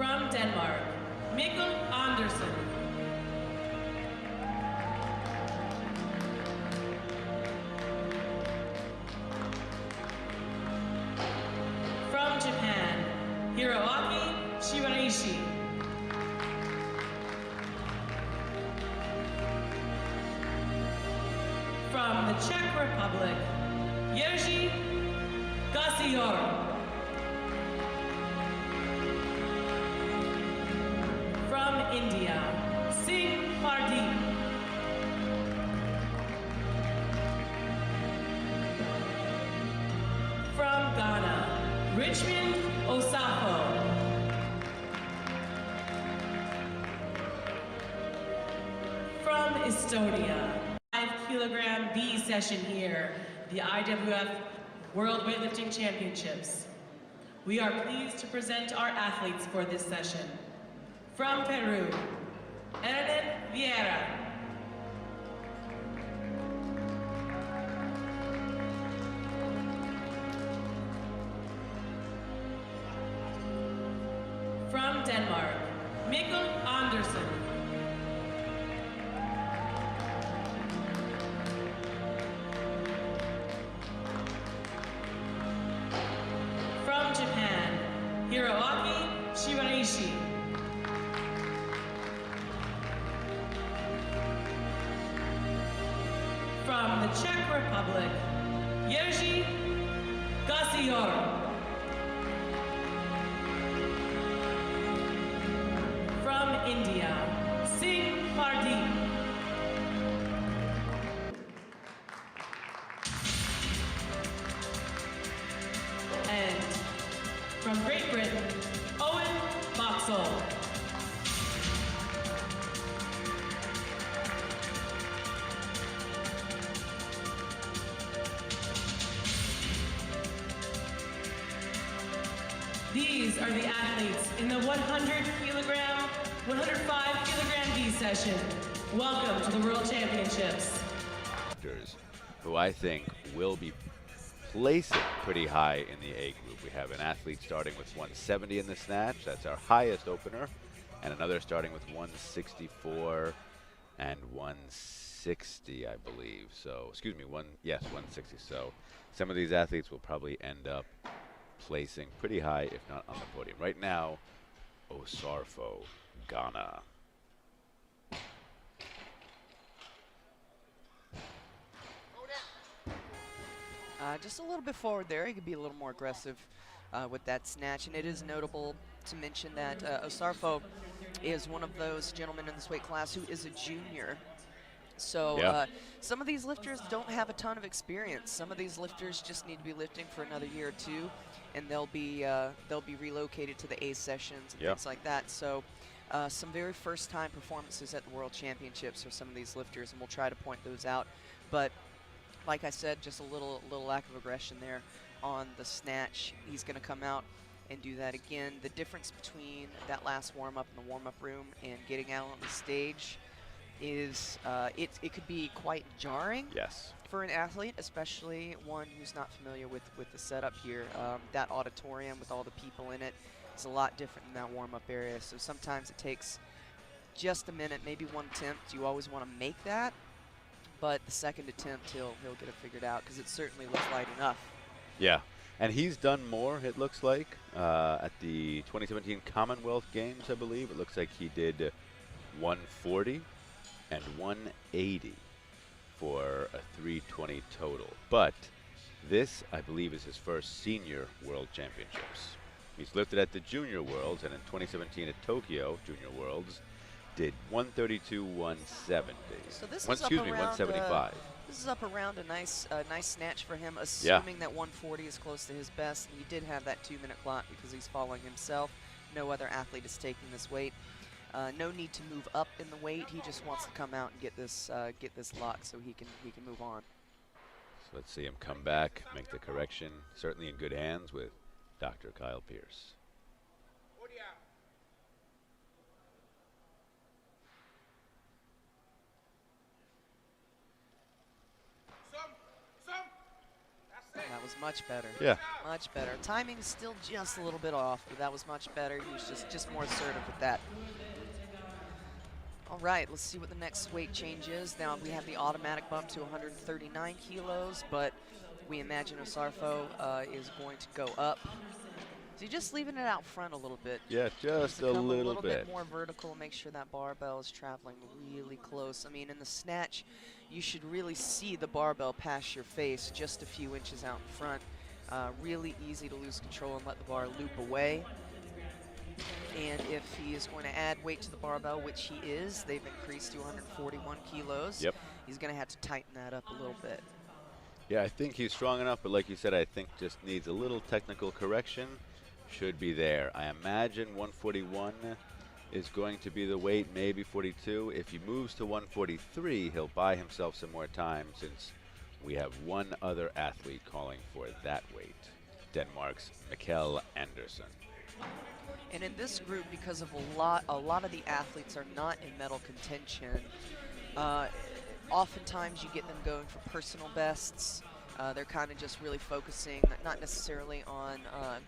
From Denmark, Mikkel Andersen. From Japan, Hiroaki Shibarishi. From the Czech Republic, Jerzy Gasior. From India, Singh Pardeep. From Ghana, Richmond Osafo. From Estonia, 5-kilogram B session here, the IWF World Weightlifting Championships. We are pleased to present our athletes for this session. From Peru, Hernan Vieira. From Denmark, Mikkel Andersen. From Japan, Hiroaki Shibarishi. From the Czech Republic, Jerzy Gasior. From India, Singh Pardeep. And from Great Britain, Owen Boxall. These are the athletes in the 100-kilogram, 105-kilogram B session. Welcome to the World Championships. Who I think will be placing pretty high in the A group. We have an athlete starting with 170 in the snatch. That's our highest opener. And another starting with 164 and 160, I believe. So, excuse me, 160. So some of these athletes will probably end up placing pretty high, if not on the podium. Right now, Osarfo, Ghana. Just a little bit forward there. He could be a little more aggressive with that snatch. And it is notable to mention that Osarfo is one of those gentlemen in this weight class who is a junior. So some of these lifters don't have a ton of experience. Some of these lifters just need to be lifting for another year or two, and they'll be relocated to the A sessions and things like that. So some very first-time performances at the World Championships for some of these lifters, and we'll try to point those out. But like I said, just a little lack of aggression there on the snatch. He's going to come out and do that again. The difference between that last warm-up in the warm-up room and getting out on the stage is it could be quite jarring for an athlete, especially one who's not familiar with the setup here. That auditorium with all the people in it is a lot different than that warm-up area. So sometimes it takes just a minute, maybe one attempt. You always want to make that. But the second attempt, he'll get it figured out, because it certainly looks light enough. Yeah, and he's done more, it looks like, at the 2017 Commonwealth Games, I believe. It looks like he did 140 and 180 for a 320 total. But this, I believe, is his first senior World Championships. He's lifted at the Junior Worlds, and in 2017 at Tokyo Junior Worlds, did 132, 170. So this is excuse me, around, 175. This is up around a nice snatch for him, assuming that 140 is close to his best. And he did have that 2-minute clock because he's following himself. No other athlete is taking this weight. No need to move up in the weight. He just wants to come out and get this lock so he can move on. So let's see him come back, make the correction. Certainly in good hands with Dr. Kyle Pierce. That was Much better. Yeah. Much better. Timing is still just a little bit off, but that was much better. He was just more assertive with that. All right, let's see what the next weight change is. Now we have the automatic bump to 139 kilos, but we imagine Osarfo is going to go up. So you're just leaving it out front a little bit. Yeah, just a little bit more vertical. Make sure that barbell is traveling really close. I mean, in the snatch, you should really see the barbell pass your face just a few inches out in front. Really easy to lose control and let the bar loop away. And if he is going to add weight to the barbell, which he is, they've increased to 141 kilos. Yep. He's going to have to tighten that up a little bit. Yeah, I think he's strong enough, but like you said, I think just needs a little technical correction. Should be there. I imagine 141 is going to be the weight, maybe 42. If he moves to 143, he'll buy himself some more time since we have one other athlete calling for that weight, Denmark's Mikkel Andersen. And in this group, because of a lot of the athletes are not in medal contention, oftentimes you get them going for personal bests. They're kind of just really focusing, not necessarily on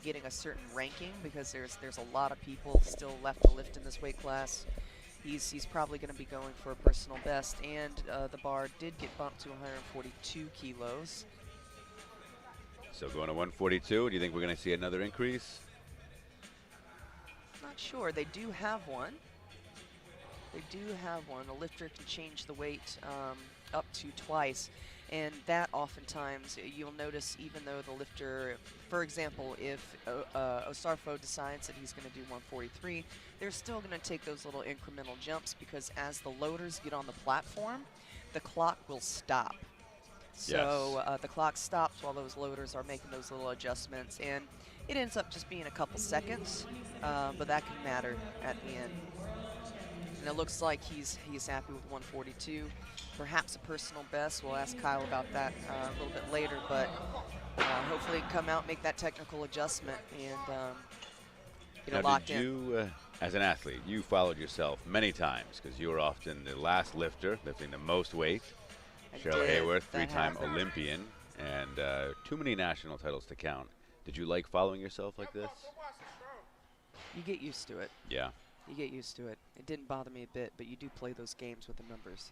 getting a certain ranking, because there's a lot of people still left to lift in this weight class. He's probably going to be going for a personal best, and the bar did get bumped to 142 kilos. So going to 142, do you think we're going to see another increase? Not sure. They do have one. They do have one. A lifter can change the weight up to twice. And that oftentimes, you'll notice, even though the lifter, for example, if Osarfo decides that he's going to do 143, they're still going to take those little incremental jumps, because as the loaders get on the platform, the clock will stop. So the clock stops while those loaders are making those little adjustments, and it ends up just being a couple seconds, but that can matter at the end. And it looks like he's happy with 142. Perhaps a personal best. We'll ask Kyle about that a little bit later, but hopefully he can come out, make that technical adjustment, and get it locked in. You, as an athlete, you followed yourself many times, because you were often the last lifter, lifting the most weight. Cheryl Hayworth, three-time Olympian, and too many national titles to count. Did you like following yourself like this? You get used to it. Yeah. You get used to it. It didn't bother me a bit, but you do play those games with the numbers.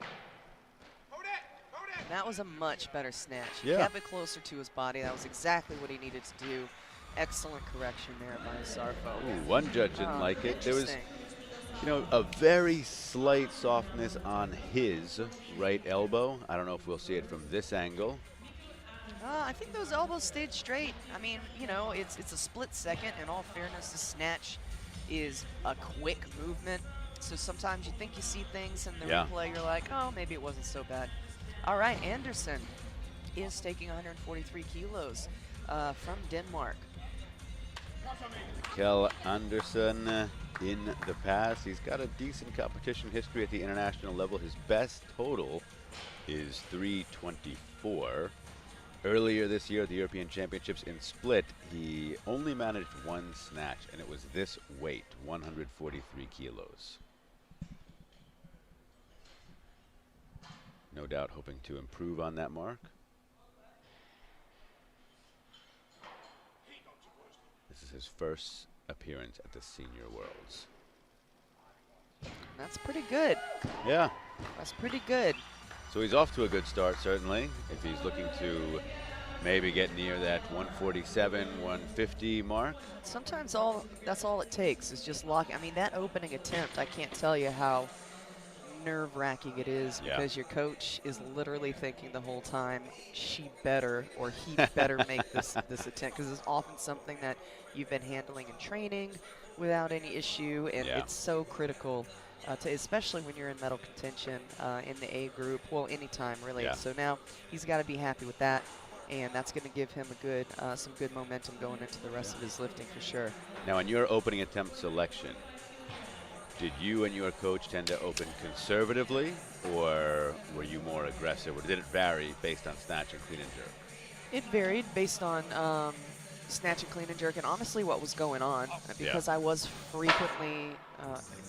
And that was a much better snatch. He kept it closer to his body. That was exactly what he needed to do. Excellent correction there by Osarfo. Ooh, one judge didn't like it. There was, you know, a very slight softness on his right elbow. I don't know if we'll see it from this angle. I think those elbows stayed straight. I mean, you know, it's a split second. In all fairness, the snatch is a quick movement. So sometimes you think you see things in the replay, you're like, oh, maybe it wasn't so bad. All right, Andersen is taking 143 kilos from Denmark. Mikkel Andersen in the past. He's got a decent competition history at the international level. His best total is 324. Earlier this year at the European Championships in Split, he only managed one snatch, and it was this weight, 143 kilos. No doubt hoping to improve on that mark. This is his first appearance at the Senior Worlds. That's pretty good. Yeah. That's pretty good. So he's off to a good start, certainly, if he's looking to maybe get near that 147, 150 mark. Sometimes that's all it takes is just locking. I mean, that opening attempt, I can't tell you how nerve-wracking it is, because your coach is literally thinking the whole time, she better or he better make this attempt, because it's often something that you've been handling in training without any issue, and it's so critical. Especially when you're in medal contention in the A group, well, anytime really. So now he's got to be happy with that, and that's going to give him a good, some good momentum going into the rest of his lifting for sure. Now, in your opening attempt selection, did you and your coach tend to open conservatively, or were you more aggressive, or did it vary based on snatch and clean and jerk? It varied based on snatch and clean and jerk, and honestly what was going on, because I was frequently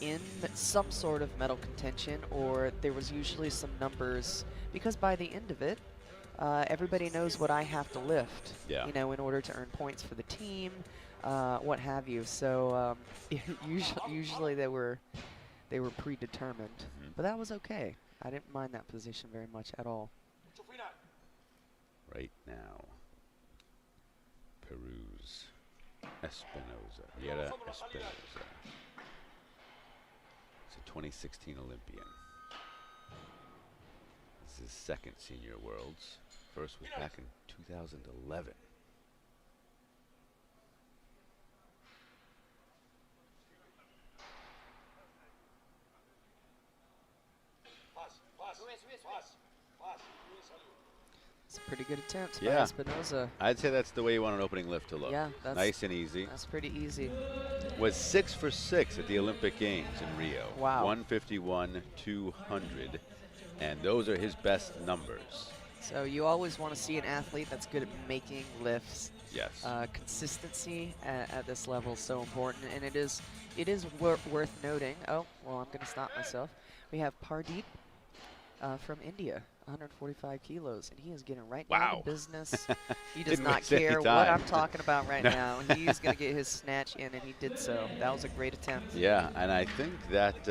in some sort of medal contention, or there was usually some numbers, because by the end of it, everybody knows what I have to lift, Yeah. you know, in order to earn points for the team, what have you. So usually they were predetermined, Mhm. but that was okay. I didn't mind that position very much at all. Right now, Peru's Espinoza, Yera Espinoza. He's a 2016 Olympian. This is his second Senior Worlds. First was back in 2011. It's a pretty good attempt by Yeah. Espinoza. I'd say that's the way you want an opening lift to look. Yeah, that's nice and easy. That's pretty easy. Was 6 for 6 at the Olympic Games in Rio. Wow. 151, 200. And those are his best numbers. So you always want to see an athlete that's good at making lifts. Yes. Consistency at this level is so important, and it is worth noting. Oh, well, I'm going to stop myself. We have Pardeep from India, 145 kilos, and he is getting right down to business. He does Didn't not waste any care what time. I'm talking about right now. He's going to get his snatch in, and he did so. That was a great attempt. Yeah, and I think that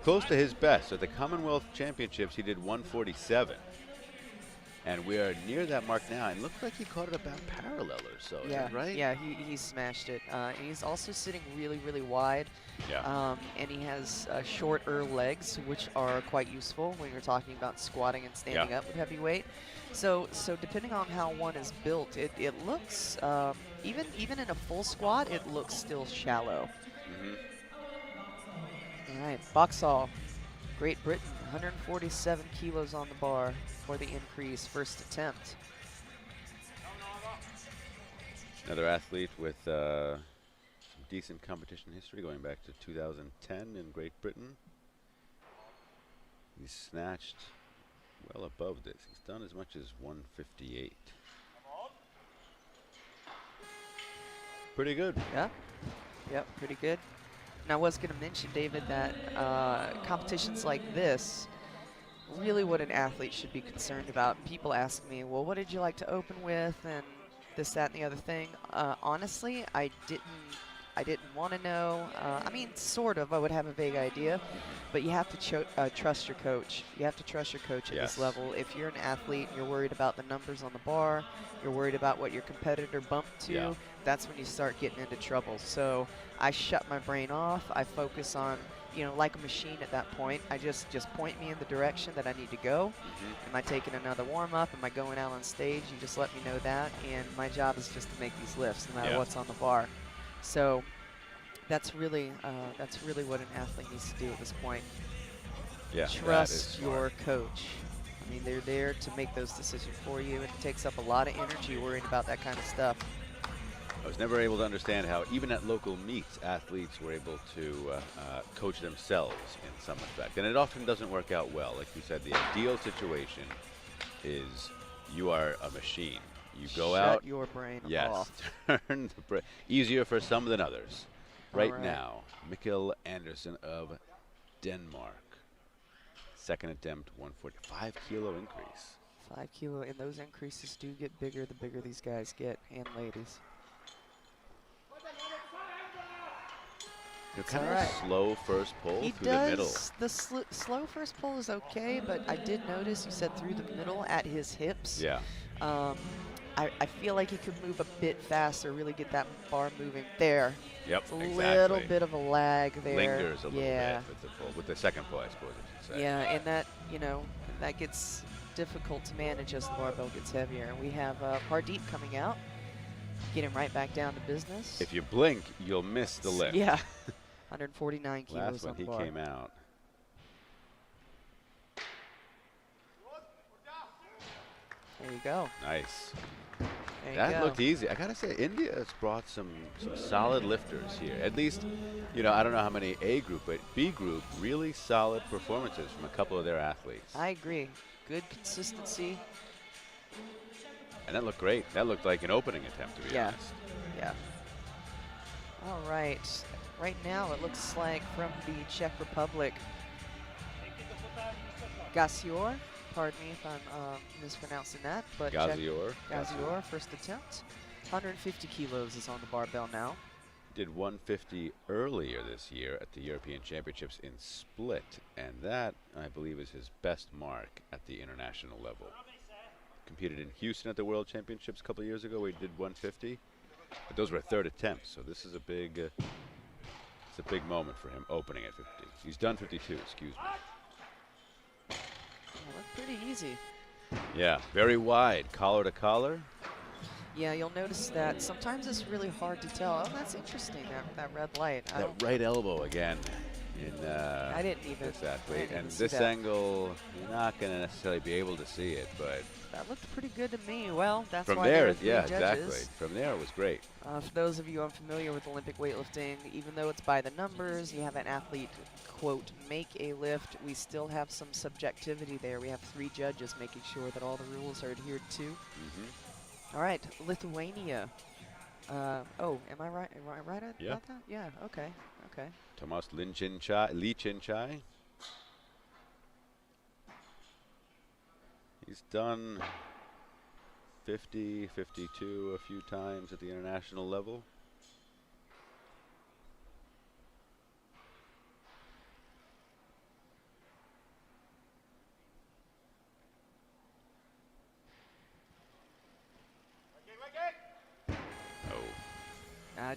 close to his best. At the Commonwealth Championships, he did 147. And we are near that mark now, and looks like he caught it about parallel or so. Is that right? Yeah, he smashed it. And he's also sitting really, really wide. Yeah. And he has shorter legs, which are quite useful when you're talking about squatting and standing up with heavy weight. So depending on how one is built, it looks, even in a full squat, it looks still shallow. Mm-hmm. All right, Boxall, Great Britain, 147 kilos on the bar for the increase, first attempt. Another athlete with some decent competition history going back to 2010 in Great Britain. He's snatched well above this. He's done as much as 158. Pretty good. Yeah, yep, pretty good. And I was going to mention, David, that competitions like this, really what an athlete should be concerned about. People ask me, well, what did you like to open with, and this, that, and the other thing. Honestly, I didn't want to know. I mean, sort of. I would have a vague idea, but you have to trust your coach. You have to trust your coach at this level. If you're an athlete and you're worried about the numbers on the bar, you're worried about what your competitor bumped to, that's when you start getting into trouble. So I shut my brain off. I focus on, you know, like a machine at that point. I just point me in the direction that I need to go. Am I taking another warm-up? Am I going out on stage? You just let me know that, and my job is just to make these lifts no matter what's on the bar. So that's really what an athlete needs to do at this point. Yeah, Trust your coach. I mean, they're there to make those decisions for you, and it takes up a lot of energy worrying about that kind of stuff. I was never able to understand how, even at local meets, athletes were able to coach themselves in some respect. And it often doesn't work out well. Like you said, the ideal situation is you are a machine. You go out. Shut your brain off. Turn the brain. Easier for some than others. Right now, Mikkel Andersen of Denmark. Second attempt, 145 kilo increase. 5 kilo, and those increases do get bigger the bigger these guys get, and ladies. They're kind of slow first pull through the middle. The slow first pull is okay, but I did notice you said through the middle at his hips. Yeah. I feel like he could move a bit faster, really get that bar moving there. Yep, it's a little bit of a lag there. Lingers a little bit with the pull, with the second pull, I suppose I should say. Yeah, and that, you know, that gets difficult to manage as the barbell gets heavier. And we have Pardeep coming out, getting right back down to business. If you blink, you'll miss the lift. Yeah, 149 kilos Last when on the he bar. came out. There you go. Nice. There That you go. looked easy. I gotta say, India has brought some solid lifters here. At least, you know, I don't know how many A group, but B group, really solid performances from a couple of their athletes. I agree. Good consistency. And that looked great. That looked like an opening attempt, to be honest. Yeah. All right. Right now, it looks like from the Czech Republic, Gasior Pardon me if I'm mispronouncing that. But Gazior. Gazior, first attempt. 150 kilos is on the barbell now. Did 150 earlier this year at the European Championships in Split, and that, I believe, is his best mark at the international level. Competed in Houston at the World Championships a couple of years ago where he did 150, but those were third attempts, so this is a big it's a big moment for him opening at 50. He's done 52, excuse me. Well, that's pretty easy. Yeah, very wide, collar to collar. Yeah, you'll notice that sometimes it's really hard to tell. Oh, that's interesting, that red light. That right elbow again in I didn't even this athlete. even And see this that. angle, you're not going to necessarily be able to see it, but That looked pretty good to me. Well, that's from why there there, are 3 yeah, judges. exactly. From there, it was great. For those of you unfamiliar with Olympic weightlifting, even though it's by the numbers, you have an athlete, quote, make a lift, we still have some subjectivity there. We have 3 judges making sure that all the rules are adhered to. All right, Lithuania. Oh, am I right? Am I right about that? Yeah. Okay. Okay. Tomas Linchinchai. He's done 50, 52 a few times at the international level.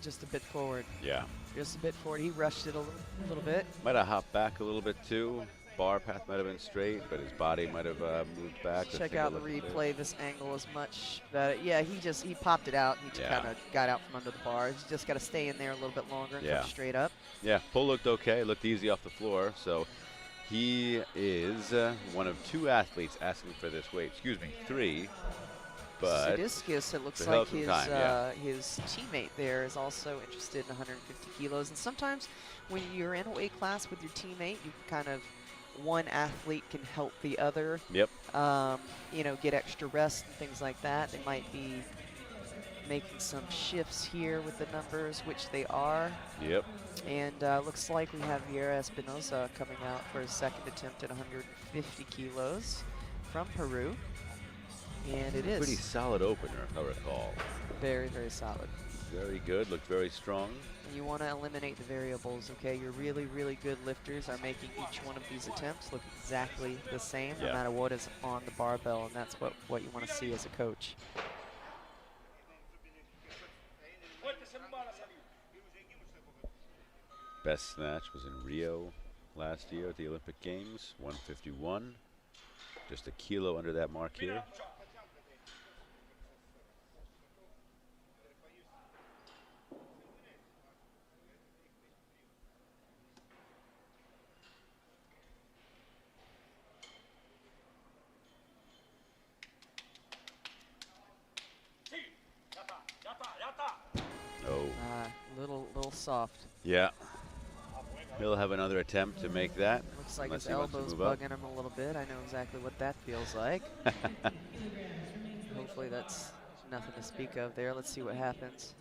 Just a bit forward. Yeah. Just a bit forward. He rushed it a little bit. Might have hopped back a little bit too. Bar path might have been straight, but his body might have moved back. Check out the replay. This angle is much better. Yeah, he popped it out. He just kind of got out from under the bar. He's just got to stay in there a little bit longer and come straight up. Yeah, pull looked okay. Looked easy off the floor. So he is one of 2 athletes asking for this weight. Excuse me, 3. But Sidiscus, it looks like his teammate there is also interested in 150 kilos. And sometimes when you're in a weight class with your teammate, you kind of, one athlete can help the other. Yep. You know, get extra rest and things like that. They might be making some shifts here with the numbers, which they are. Yep. And looks like we have Vieira Espinosa coming out for his 2nd attempt at 150 kilos from Peru. And it is pretty solid opener, if I recall. Very, very solid. Very good. Looked very strong. And you want to eliminate the variables, okay? Your really, really good lifters are making each one of these attempts look exactly the same, no matter what is on the barbell, and that's what you want to see as a coach. Best snatch was in Rio last year at the Olympic Games, 151. Just a kilo under that mark here. Little soft. Yeah. He'll have another attempt to make that. Looks like his elbow's bugging him a little bit. I know exactly what that feels like. Hopefully that's nothing to speak of there. Let's see what happens.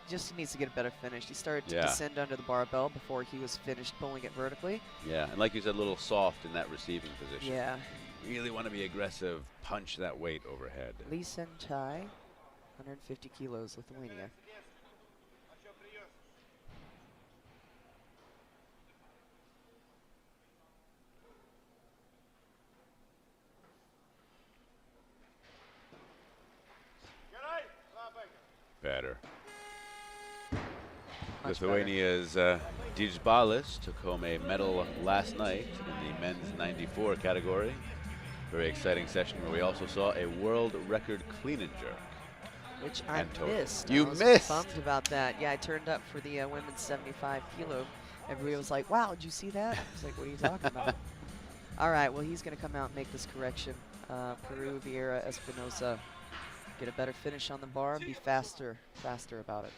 Just needs to get a better finish. He started to descend under the barbell before he was finished pulling it vertically. Yeah, and like you said, a little soft in that receiving position. Yeah. Really want to be aggressive, punch that weight overhead. Lee Sen-chai, 150 kilos, Lithuania. Better. Much Lithuania's Dijbalis took home a medal last night in the men's 94 category. Very exciting session where we also saw a world record clean and jerk. Which I missed. You I was missed? bummed about that. Yeah, I turned up for the women's 75 kilo. Everybody was like, wow, did you see that? I was like, what are you talking about? All right, well, he's going to come out and make this correction. Peru, Vieira, Espinosa. Get a better finish on the bar and be faster about it.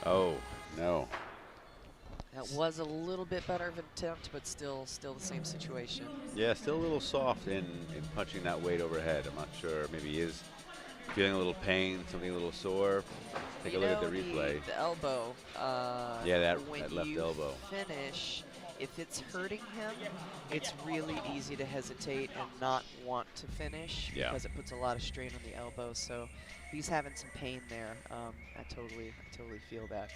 Oh, no. That was a little bit better of an attempt, but still the same situation. Yeah, still a little soft in punching that weight overhead. I'm not sure. Maybe he is feeling a little pain, something a little sore. Take a look at the replay. The elbow. Yeah, when that left you elbow. finish, if it's hurting him, it's really easy to hesitate and not want to finish because it puts a lot of strain on the elbow. So he's having some pain there. I totally feel that.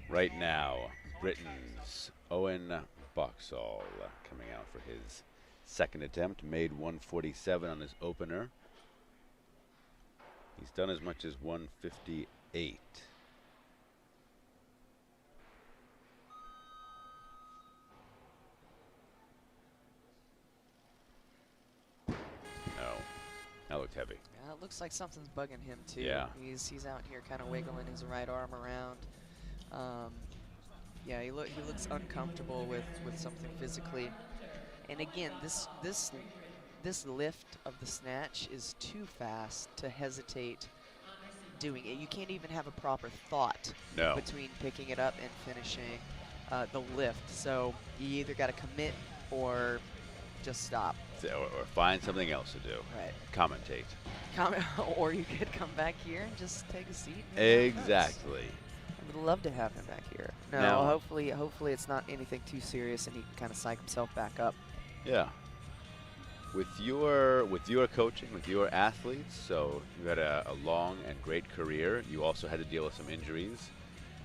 Right now, Britain's Owen Boxall coming out for his second attempt. Made 147 on his opener. He's done as much as 158. No, that looked heavy. Yeah, it looks like something's bugging him too. Yeah. He's out here kind of wiggling his right arm around. Yeah, he looks uncomfortable with something physically. And again, this lift of the snatch is too fast to hesitate doing it. You can't even have a proper thought between picking it up and finishing the lift. So you either got to commit or just stop. Or find something else to do. Right. Commentate. Or you could come back here and just take a seat. Exactly. I would love to have him back here. No, now, hopefully it's not anything too serious and he can kind of psych himself back up. Yeah. With your coaching, with your athletes, so you had a long and great career. You also had to deal with some injuries.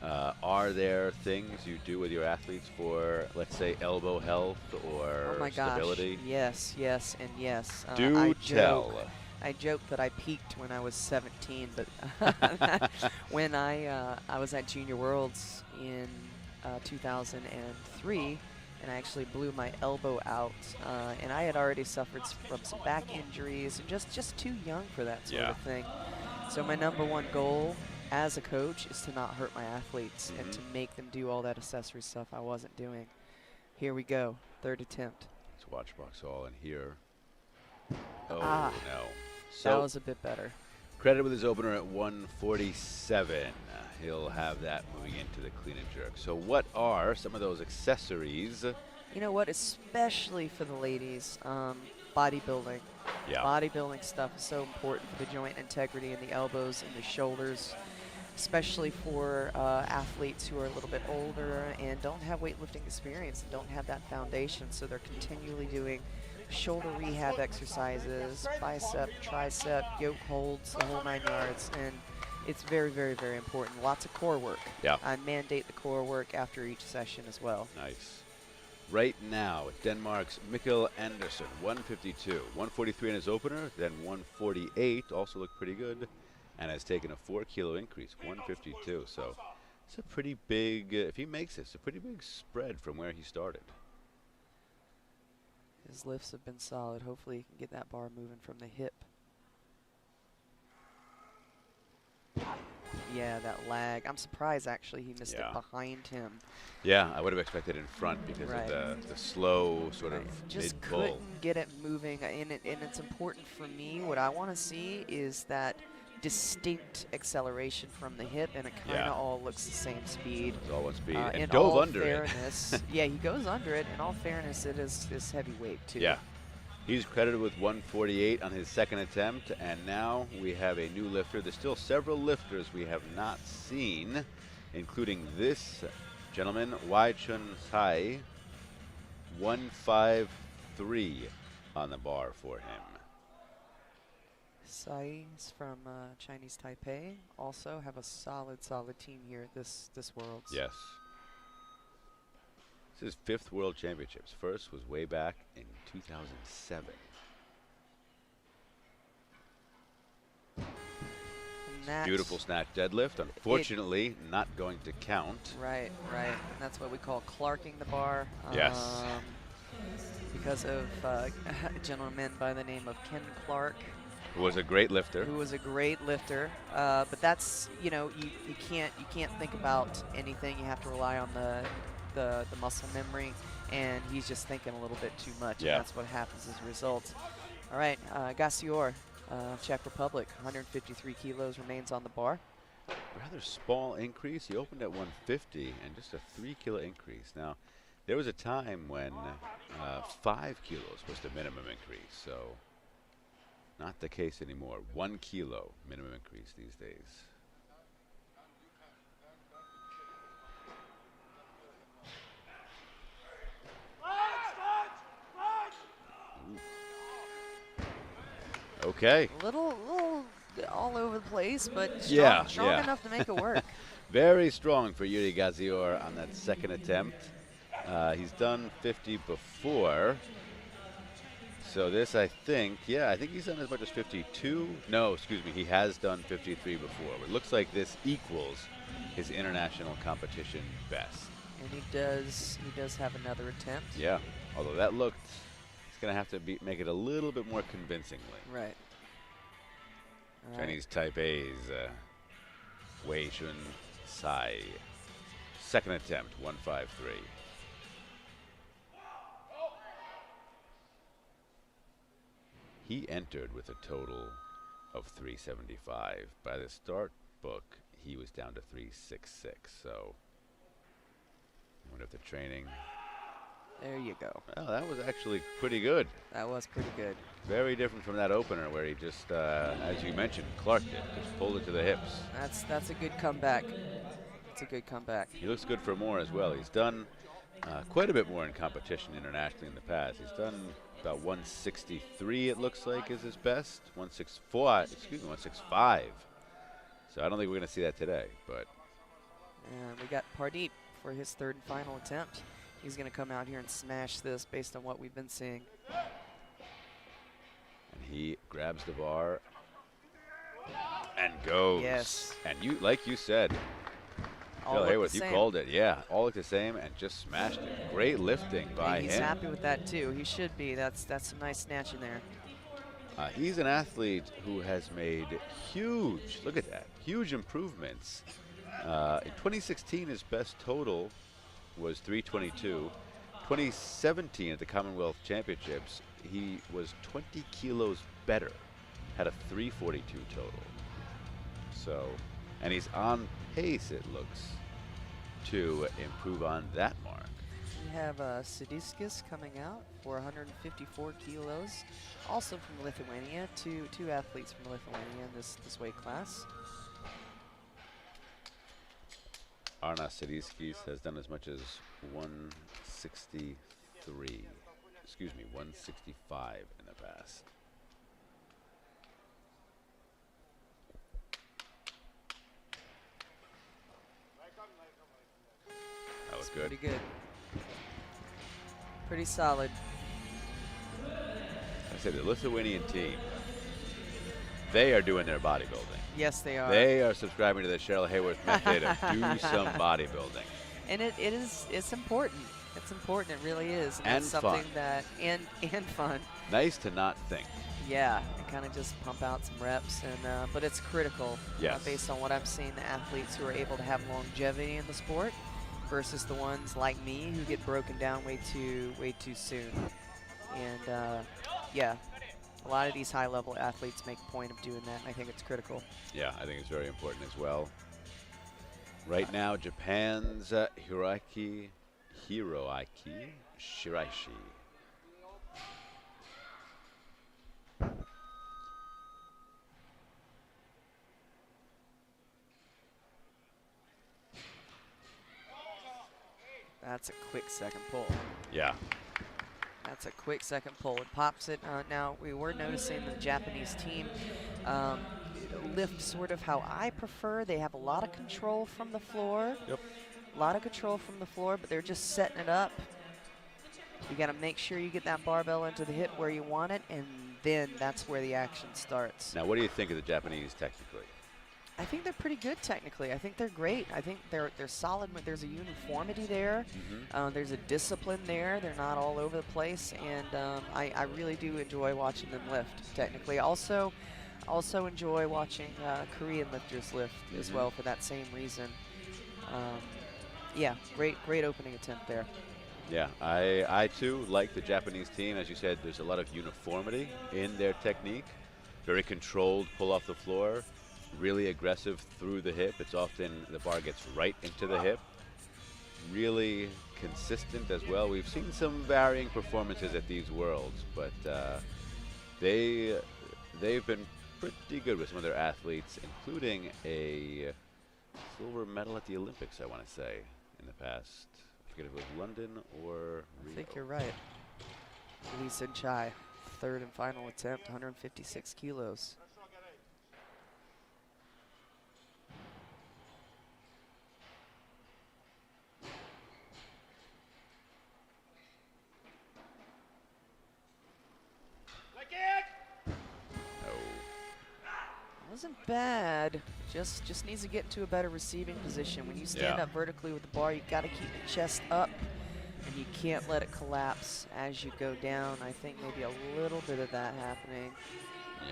Are there things you do with your athletes for, let's say, elbow health or stability? Gosh, yes, and yes. Do tell. I joke that I peaked when I was 17, but when I was at Junior Worlds in 2003, and I actually blew my elbow out, and I had already suffered from some back injuries, and just too young for that sort of thing. So my #1 goal as a coach is to not hurt my athletes and to make them do all that accessory stuff I wasn't doing. Here we go, third attempt. Let's watch Boxall in here. Oh, no. So that was a bit better. Credited with his opener at 147. He'll have that moving into the clean and jerk. So what are some of those accessories? You know what, especially for the ladies, bodybuilding. Yeah. Bodybuilding stuff is so important for the joint integrity in the elbows and the shoulders, especially for athletes who are a little bit older and don't have weightlifting experience and don't have that foundation, so they're continually doing shoulder rehab exercises, bicep, tricep, yoke holds, the whole 9 yards, and it's very, very, very important. Lots of core work. Yeah. I mandate the core work after each session as well. Nice. Right now, Denmark's Mikkel Andersen, 152. 143 in his opener, then 148, also looked pretty good, and has taken a 4-kilo increase, 152. So it's a pretty big, if he makes this, a pretty big spread from where he started. His lifts have been solid. Hopefully he can get that bar moving from the hip. Yeah, that lag. I'm surprised, actually, he missed it behind him. Yeah, I would have expected in front because of the slow sort of just mid-pull. couldn't get it moving, and it's important for me. What I want to see is that distinct acceleration from the hip, and it kind of all looks the same speed. It's all one speed, and in dove all under fairness, it. Yeah, he goes under it. In all fairness, it is heavyweight, too. Yeah. He's credited with 148 on his second attempt, and now we have a new lifter. There's still several lifters we have not seen, including this gentleman, Wai Chun Sai, 153 on the bar for him. Sai's from Chinese Taipei. Also have a solid team here at this Worlds. Yes. This is 5th World Championships. First was way back in 2007. Beautiful snatch deadlift. Unfortunately, not going to count. Right. And that's what we call clarking the bar. Yes. Because of a gentleman by the name of Ken Clark. Who was a great lifter. But that's, you can't think about anything. You have to rely on the muscle memory, and he's just thinking a little bit too much, and that's what happens as a result. All right, Gassior, Czech Republic, 153 kilos remains on the bar. rather small increase. He opened at 150 and just a 3-kilo increase. Now, there was a time when 5 kilos was the minimum increase, so not the case anymore. 1 kilo minimum increase these days. Okay. A little all over the place, but strong enough to make it work. Very strong for Yuri Gazior on that second attempt. He's done 50 before. So this, I think he's done as much as 52. No, excuse me, he has done 53 before. It looks like this equals his international competition best. And he does have another attempt. Yeah, although that looked, he's going to have to make it a little bit more convincingly. Right. Chinese Taipei's Wei Chun Sai. Second attempt, 153. He entered with a total of 375. By the start book, he was down to 366. So, I wonder if the training. There you go. Well, that was actually pretty good. That was pretty good. Very different from that opener where he just, as you mentioned, Clarked it, just pulled it to the hips. That's a good comeback. It's a good comeback. He looks good for more as well. He's done quite a bit more in competition internationally in the past. He's done about 163, it looks like, is his best. 165. So I don't think we're going to see that today, but. And we got Pardeep for his third and final attempt. He's going to come out here and smash this based on what we've been seeing. And he grabs the bar and goes. Yes. And you, like you said, Phil Hayworth, you called it. Yeah, all look the same and just smashed it. Great lifting by him. He's happy with that too. He should be. That's some nice snatch in there. He's an athlete who has made huge, look at that, huge improvements. In 2016, his best total was 322. 2017 at the Commonwealth Championships, he was 20 kilos better, had a 342 total. So, and he's on pace, it looks, to improve on that mark. We have Sidiskis coming out for 154 kilos, also from Lithuania. Two athletes from Lithuania in this weight class. Arnas Sidiskis has done as much as 163, 165 in the past. That was good. Pretty good. Pretty solid. I said the Lithuanian team, they are doing their bodybuilding. Yes, they are. They are subscribing to the Cheryl Hayworth method of do some bodybuilding. And it's important. It's important. It really is. And it's something fun. that and fun. Nice to not think. Yeah, and kind of just pump out some reps, and but it's critical. Yes. Based on what I'm seeing, the athletes who are able to have longevity in the sport versus the ones like me who get broken down way too soon. And yeah, a lot of these high-level athletes make a point of doing that, and I think it's critical. Yeah, I think it's very important as well. Right now, Japan's Hiroaki Shiraishi. That's a quick second pull. Yeah. That's a quick second pull. It pops it. Now, we were noticing the Japanese team lift sort of how I prefer. They have a lot of control from the floor. Yep. A lot of control from the floor, but they're just setting it up. You got to make sure you get that barbell into the hip where you want it, and then that's where the action starts. Now, what do you think of the Japanese technically? I think they're pretty good technically. I think they're great. I think they're solid. There's a uniformity there. Mm-hmm. There's a discipline there. They're not all over the place, and I really do enjoy watching them lift technically. Also enjoy watching Korean lifters lift as well for that same reason. Yeah, great opening attempt there. Yeah, I too like the Japanese team. As you said, there's a lot of uniformity in their technique. Very controlled pull off the floor. really aggressive through the hip. It's often the bar gets right into the hip. Really consistent as well. We've seen some varying performances at these Worlds, but they've been pretty good with some of their athletes, including a silver medal at the Olympics, I want to say, in the past. I forget if it was London or Rio. I think you're right. Lee Sin-chai, third and final attempt, 156 kilos. Wasn't bad. Just needs to get into a better receiving position. When you stand up vertically with the bar, you've got to keep your chest up, and you can't let it collapse as you go down. I think maybe a little bit of that happening.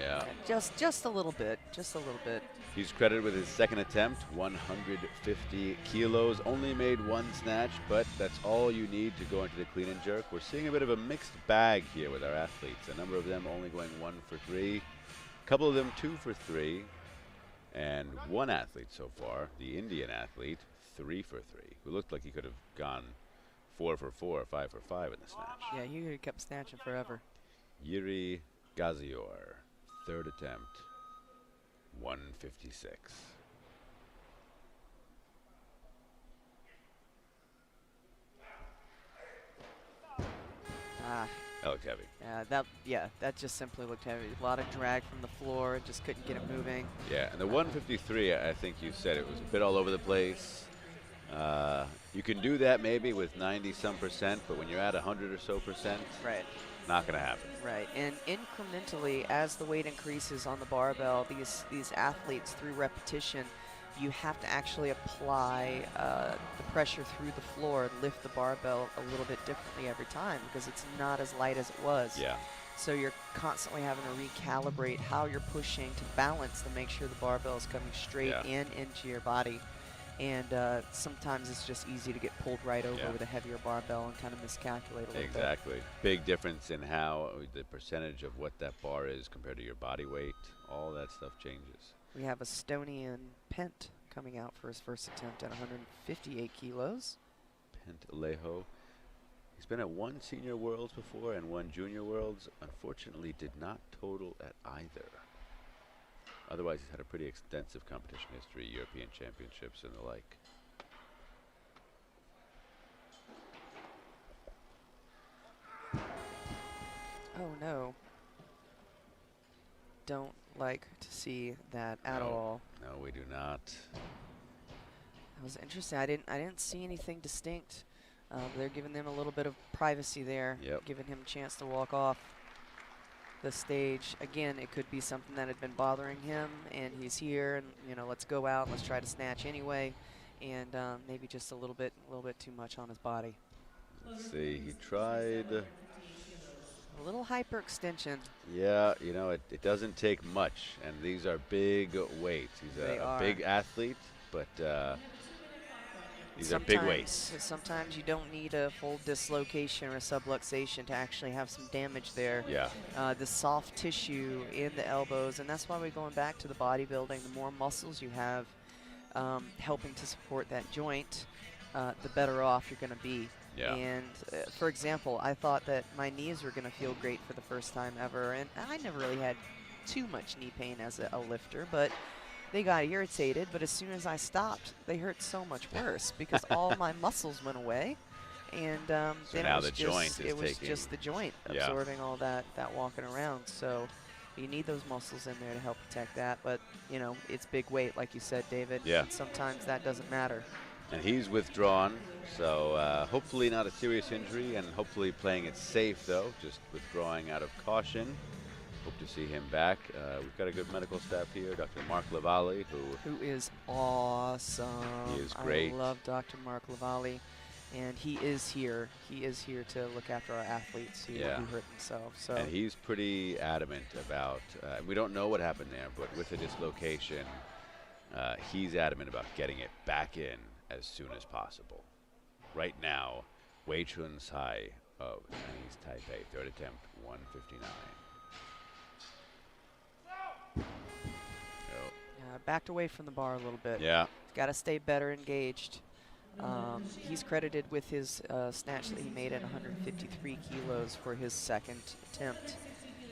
Yeah. Just a little bit. Just a little bit. He's credited with his second attempt, 150 kilos. Only made one snatch, but that's all you need to go into the clean and jerk. We're seeing a bit of a mixed bag here with our athletes. A number of them only going 1 for 3. A couple of them 2 for 3. And one athlete so far, the Indian athlete, 3 for 3, who looked like he could have gone 4 for 4 or 5 for 5 in the snatch. Yeah, he kept snatching forever. Yuri Gazior, third attempt, 156. That looked heavy. That just simply looked heavy. A lot of drag from the floor, just couldn't get it moving. Yeah, and the 153, I think you said it was a bit all over the place. You can do that maybe with 90-some%, but when you're at 100 or so percent, right, not going to happen. Right, and incrementally, as the weight increases on the barbell, these athletes, through repetition, you have to actually apply the pressure through the floor and lift the barbell a little bit differently every time because it's not as light as it was. Yeah. So you're constantly having to recalibrate how you're pushing to balance to make sure the barbell is coming straight in into your body. And sometimes it's just easy to get pulled right over with a heavier barbell and kind of miscalculate a little bit. Exactly. Big difference in how the percentage of what that bar is compared to your body weight. All that stuff changes. We have Estonian Pent coming out for his first attempt at 158 kilos. Pent Alejo. He's been at 1 Senior Worlds before and 1 Junior Worlds. Unfortunately, did not total at either. Otherwise, he's had a pretty extensive competition history, European Championships and the like. Oh, no. Don't like to see that at all. No, we do not. That was interesting. I didn't see anything distinct. They're giving them a little bit of privacy there, giving him a chance to walk off the stage. Again, it could be something that had been bothering him, and he's here, and let's go out, let's try to snatch anyway, and maybe just a little bit too much on his body. Let's see, he tried a little hyperextension. Yeah, it doesn't take much, and these are big weights. He's a big athlete, but these are big weights. Sometimes you don't need a full dislocation or a subluxation to actually have some damage there. Yeah. The soft tissue in the elbows, and that's why we're going back to the bodybuilding. The more muscles you have helping to support that joint, the better off you're going to be. Yeah. And for example, I thought that my knees were going to feel great for the first time ever, and I never really had too much knee pain as a lifter, but they got irritated. But as soon as I stopped, they hurt so much worse because all my muscles went away, and so then now it was just the joint absorbing all that walking around. So you need those muscles in there to help protect that. But it's big weight, like you said, David. Yeah. And sometimes that doesn't matter. And he's withdrawn, so hopefully not a serious injury, and hopefully playing it safe, though, just withdrawing out of caution. Hope to see him back. We've got a good medical staff here, Dr. Mark Lavalli, who is awesome. He is great. I love Dr. Mark Lavalli, and he is here. He is here to look after our athletes who hurt themselves. So. And he's pretty adamant about, we don't know what happened there, but with the dislocation, he's adamant about getting it back in as soon as possible. Right now, Wei Chun Sai of Chinese Taipei, third attempt, 159. backed away from the bar a little bit. Yeah. Got to stay better engaged. He's credited with his snatch that he made at 153 kilos for his second attempt.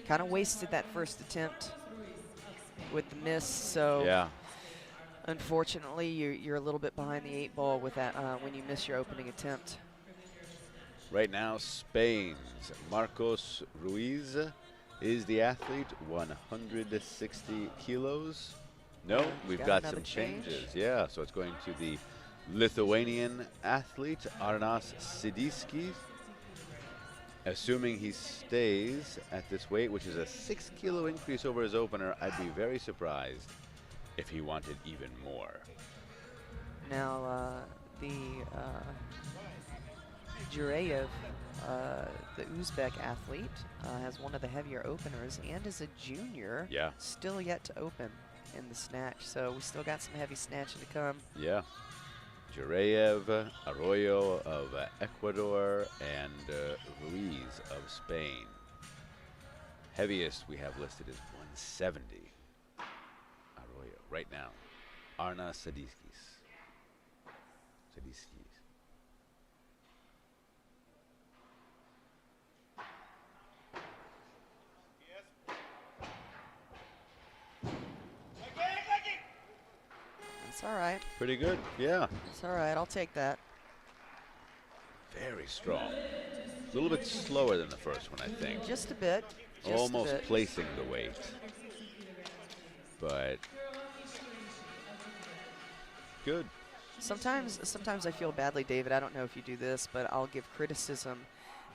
Kind of wasted that first attempt with the miss, so Yeah. unfortunately you're a little bit behind the 8 ball with that when you miss your opening attempt. Right now, Spain's Marcos Ruiz is the athlete, 160 kilos. No, we've got some changes. Yeah, so it's going to the Lithuanian athlete, Arnas Sidiskis. Assuming he stays at this weight, which is a 6-kilo increase over his opener, I'd be very surprised if he wanted even more. Now, the Jureyev, the Uzbek athlete, has one of the heavier openers and is a junior. Yeah. Still yet to open in the snatch, so we still got some heavy snatching to come. Yeah. Jureyev, Arroyo of Ecuador, and Ruiz of Spain. Heaviest we have listed is 170. Arroyo, right now. Arna Sidiskis. That's all right. Pretty good, yeah. That's all right. I'll take that. Very strong. A little bit slower than the first one, I think. Just a bit. Just Almost a bit. placing the weight. But good. Sometimes I feel badly, David. I don't know if you do this, but I'll give criticism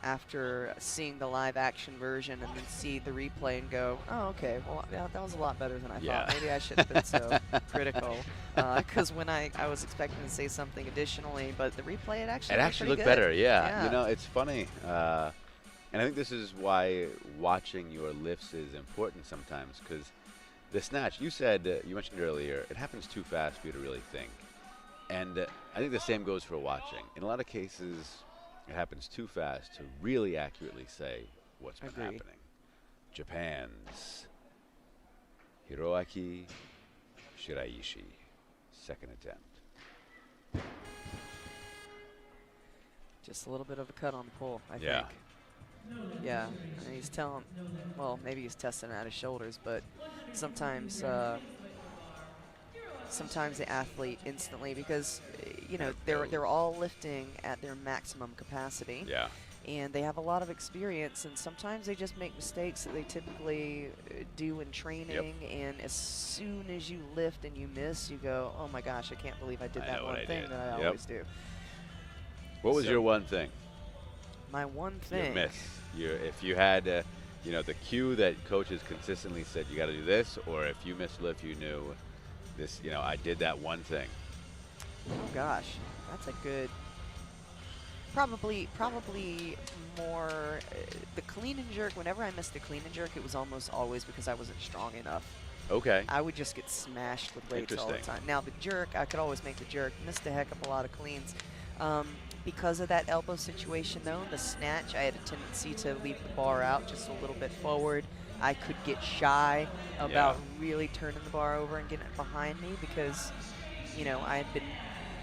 after seeing the live action version and then see the replay and go, oh, okay, well, that was a lot better than I thought. Maybe I shouldn't have been so critical. Because when I was expecting to say something additionally, but the replay, it actually looked good. better, yeah. You know, it's funny. And I think this is why watching your lifts is important sometimes, because the snatch, you said, you mentioned earlier, it happens too fast for you to really think. And I think the same goes for watching. In a lot of cases, it happens too fast to really accurately say what's been happening. Japan's Hiroaki Shiraishi, second attempt. Just a little bit of a cut on the pull, I Yeah. think. Yeah, and he's telling, well, maybe he's testing out his shoulders, but sometimes sometimes the athlete instantly, because you know they're all lifting at their maximum capacity. Yeah. And they have a lot of experience, and sometimes they just make mistakes that they typically do in training. And as soon as you lift and you miss, you go, oh my gosh, I can't believe I did that one thing that I always do. What was your one thing? My one thing. Your miss. If you had, you know, the cue that coaches consistently said you got to do this, or if you missed lift, you knew this. You know, I did that one thing. Oh gosh, that's a good. Probably more the clean and jerk. Whenever I missed the clean and jerk, it was almost always because I wasn't strong enough. Okay. I would just get smashed with weights all the time. Now the jerk, I could always make the jerk. Missed a heck of a lot of cleans. Because of that elbow situation, though, the snatch, I had a tendency to leave the bar out just a little bit forward. I could get shy about really turning the bar over and getting it behind me because, you know, I had been,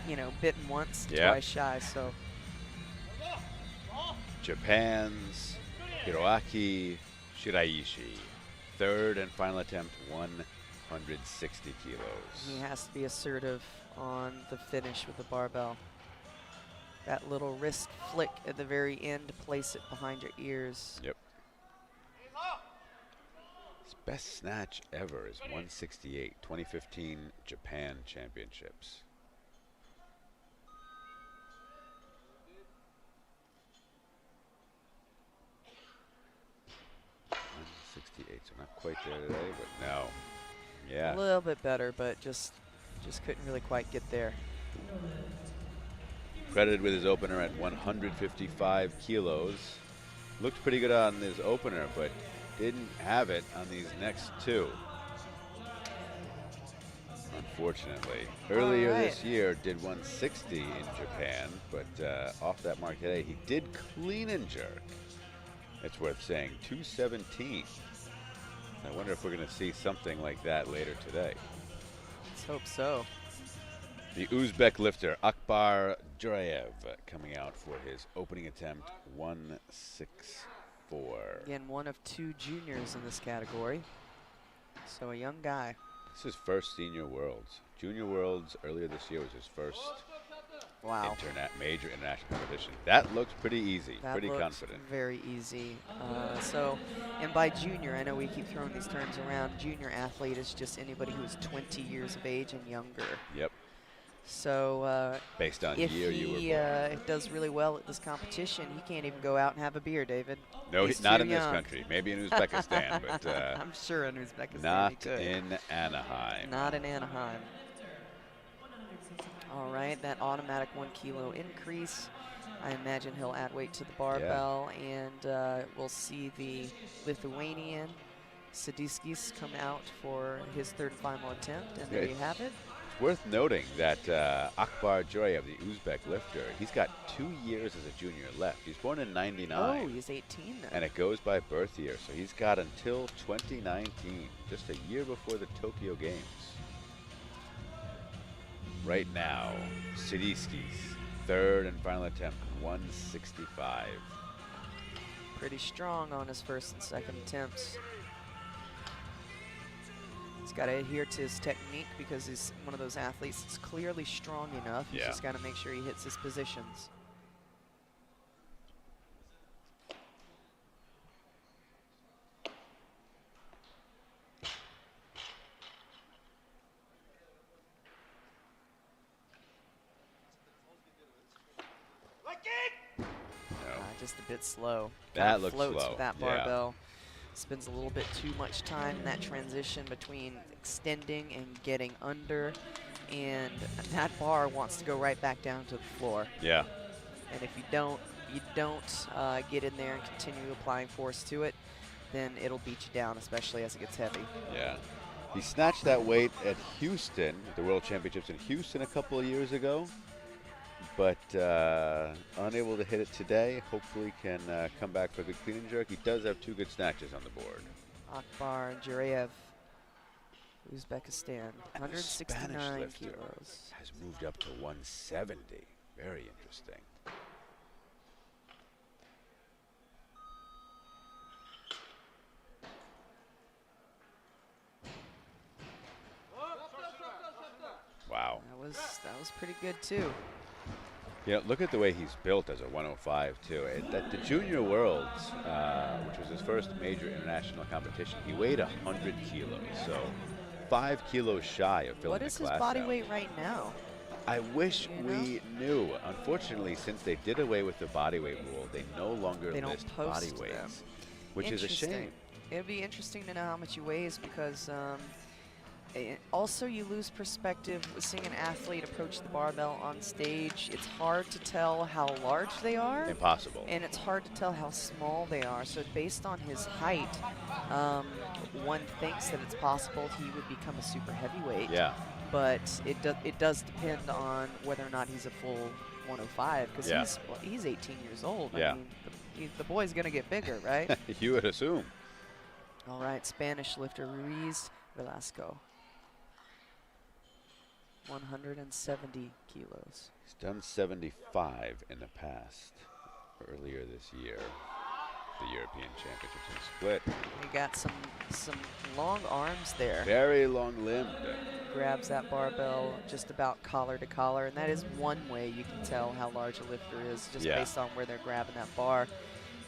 you know, bitten once, twice shy. So. Japan's Hiroaki Shiraishi, third and final attempt, 160 kilos. He has to be assertive on the finish with the barbell. That little wrist flick at the very end to place it behind your ears. Yep. His best snatch ever is 168, 2015 Japan Championships. So not quite there today, but no. Yeah. A little bit better, but just couldn't really quite get there. Credited with his opener at 155 kilos. Looked pretty good on his opener, but didn't have it on these next two. Unfortunately. Earlier this year, did 160 in Japan, but off that mark today, he did clean and jerk. It's worth saying, 217. I wonder if we're going to see something like that later today. hope so. The Uzbek lifter Akbar Jurayev coming out for his opening attempt, 164. Again, one of 2 juniors in this category. So a young guy. This is his first senior worlds. Junior worlds earlier this year was his first Wow. major international competition. That looks pretty easy, That pretty looks confident. very easy. And by junior, I know we keep throwing these terms around. Junior athlete is just anybody who is 20 years of age and younger. Yep. So Based on if year he you were born. does really well at this competition, he can't even go out and have a beer, David. No, He's not too in this young. country. Maybe in Uzbekistan, but I'm sure in Uzbekistan not he could. in Anaheim. Not in Anaheim. All right, that automatic 1 kilo increase. I imagine he'll add weight to the barbell, and we'll see the Lithuanian Sadiskis come out for his 3rd and final attempt, and there you have it. It's worth noting that Akbar Jurayev, the Uzbek lifter, he's got 2 years as a junior left. He's born in '99. Oh, he's 18 now. And it goes by birth year, so he's got until 2019, just a year before the Tokyo Games. Right now, Sadiskis, 3rd and final attempt, 165. Pretty strong on his 1st and 2nd attempts. He's got to adhere to his technique because he's one of those athletes that's clearly strong enough. He's just got to make sure he hits his positions. Just a bit slow. That looks floats slow. With that Yeah. barbell. Spends a little bit too much time in that transition between extending and getting under, and that bar wants to go right back down to the floor. Yeah. And if you don't get in there and continue applying force to it, then it'll beat you down, especially as it gets heavy. Yeah. He snatched that weight at Houston, the World Championships in Houston a couple of years ago, but unable to hit it today. Hopefully can come back for a good clean and jerk. He does have 2 good snatches on the board. Akbar Jurayev, Uzbekistan, And the Spanish 169 lifter kilos. has moved up to 170. Very interesting. Wow. That was pretty good too. Yeah, look at the way he's built as a 105 too. At the Junior Worlds, which was his first major international competition, he weighed 100 kilos, so 5 kilos shy of filling What the is his class body out. weight right now? I wish You know? we knew. Unfortunately, since they did away with the body weight rule, they no longer They don't list post body them. weights, which is a Interesting. shame. It'd be interesting to know how much he weighs because also you lose perspective with seeing an athlete approach the barbell on stage. It's hard to tell how large they are. Impossible. And it's hard to tell how small they are. So based on his height, one thinks that it's possible he would become a super heavyweight. Yeah. But it does depend on whether or not he's a full 105 because he's 18 years old. Yeah. I mean, the boy's gonna get bigger, right? You would assume. All right, Spanish lifter Ruiz Velasco. 170 kilos. He's done 75 in the past, earlier this year, the European Championships in Split. He got some long arms there. Very long limbed. Grabs that barbell just about collar to collar, and that is one way you can tell how large a lifter is, just based on where they're grabbing that bar.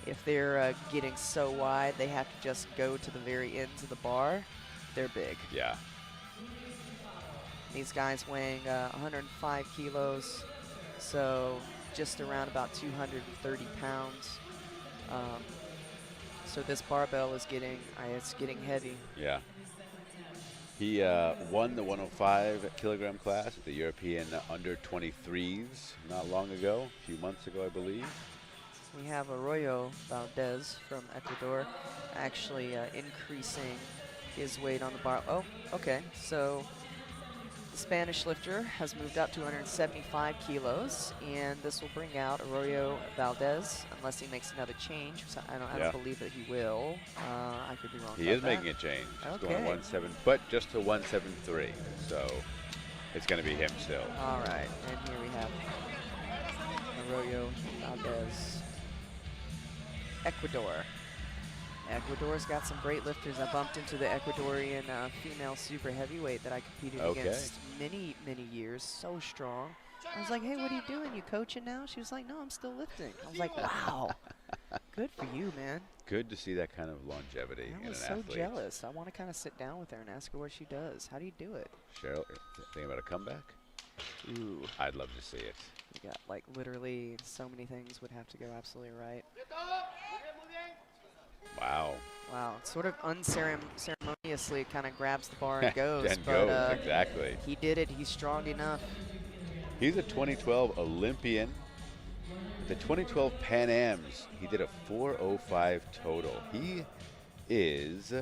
If they're getting so wide, they have to just go to the very ends of the bar. They're big. Yeah. These guys weighing 105 kilos, so just around about 230 pounds. So this barbell is getting heavy. Yeah. He won the 105 kilogram class at the European under 23s not long ago, a few months ago, I believe. We have Arroyo Valdez from Ecuador actually increasing his weight on the bar. Oh, okay. So the Spanish lifter has moved up to 175 kilos, and this will bring out Arroyo Valdez, unless he makes another change. So I don't believe that he will. I could be wrong. He about is that. making a change. He's going Okay. 1-7, but just to 173. So It's going to be him still. All right, and here we have Arroyo Valdez, Ecuador. Ecuador's got some great lifters. I bumped into the Ecuadorian female super heavyweight that I competed against many, many years. So strong. I was like, hey, what are you doing? You coaching now? She was like, no, I'm still lifting. I was like, wow. Good for you, man. Good to see that kind of longevity in an athlete. I was so jealous. I want to kind of sit down with her and ask her what she does. How do you do it? Cheryl, thinking about a comeback? Ooh. I'd love to see it. You got, like, literally so many things would have to go absolutely right. Wow. Wow. Sort of unceremoniously kind of grabs the bar and goes. And goes, exactly. He did it. He's strong enough. He's a 2012 Olympian. The 2012 Pan Ams, he did a 4:05 total. He is,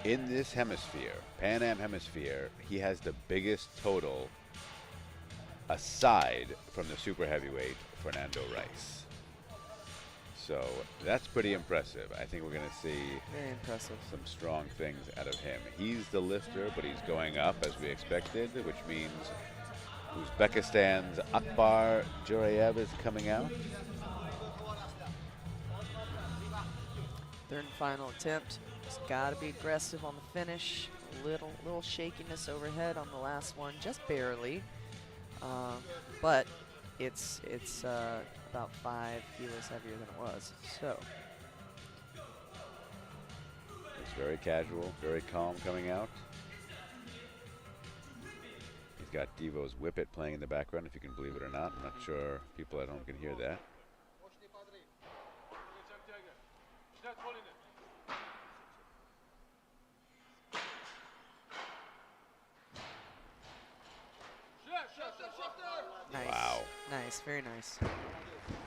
in this hemisphere, Pan Am hemisphere, he has the biggest total aside from the super heavyweight Fernando Rice. So that's pretty impressive. I think we're going to see Very impressive. some strong things out of him. He's the lifter, but he's going up as we expected, which means Uzbekistan's Akbar Jurayev is coming out. Third and final attempt. Just got to be aggressive on the finish. A little shakiness overhead on the last one, just barely. But it's about 5 kilos heavier than it was. So It's very casual, very calm coming out. He's got Devo's Whip It playing in the background, if you can believe it or not. I'm not sure people at home can hear that. nice. Wow. Nice, very nice.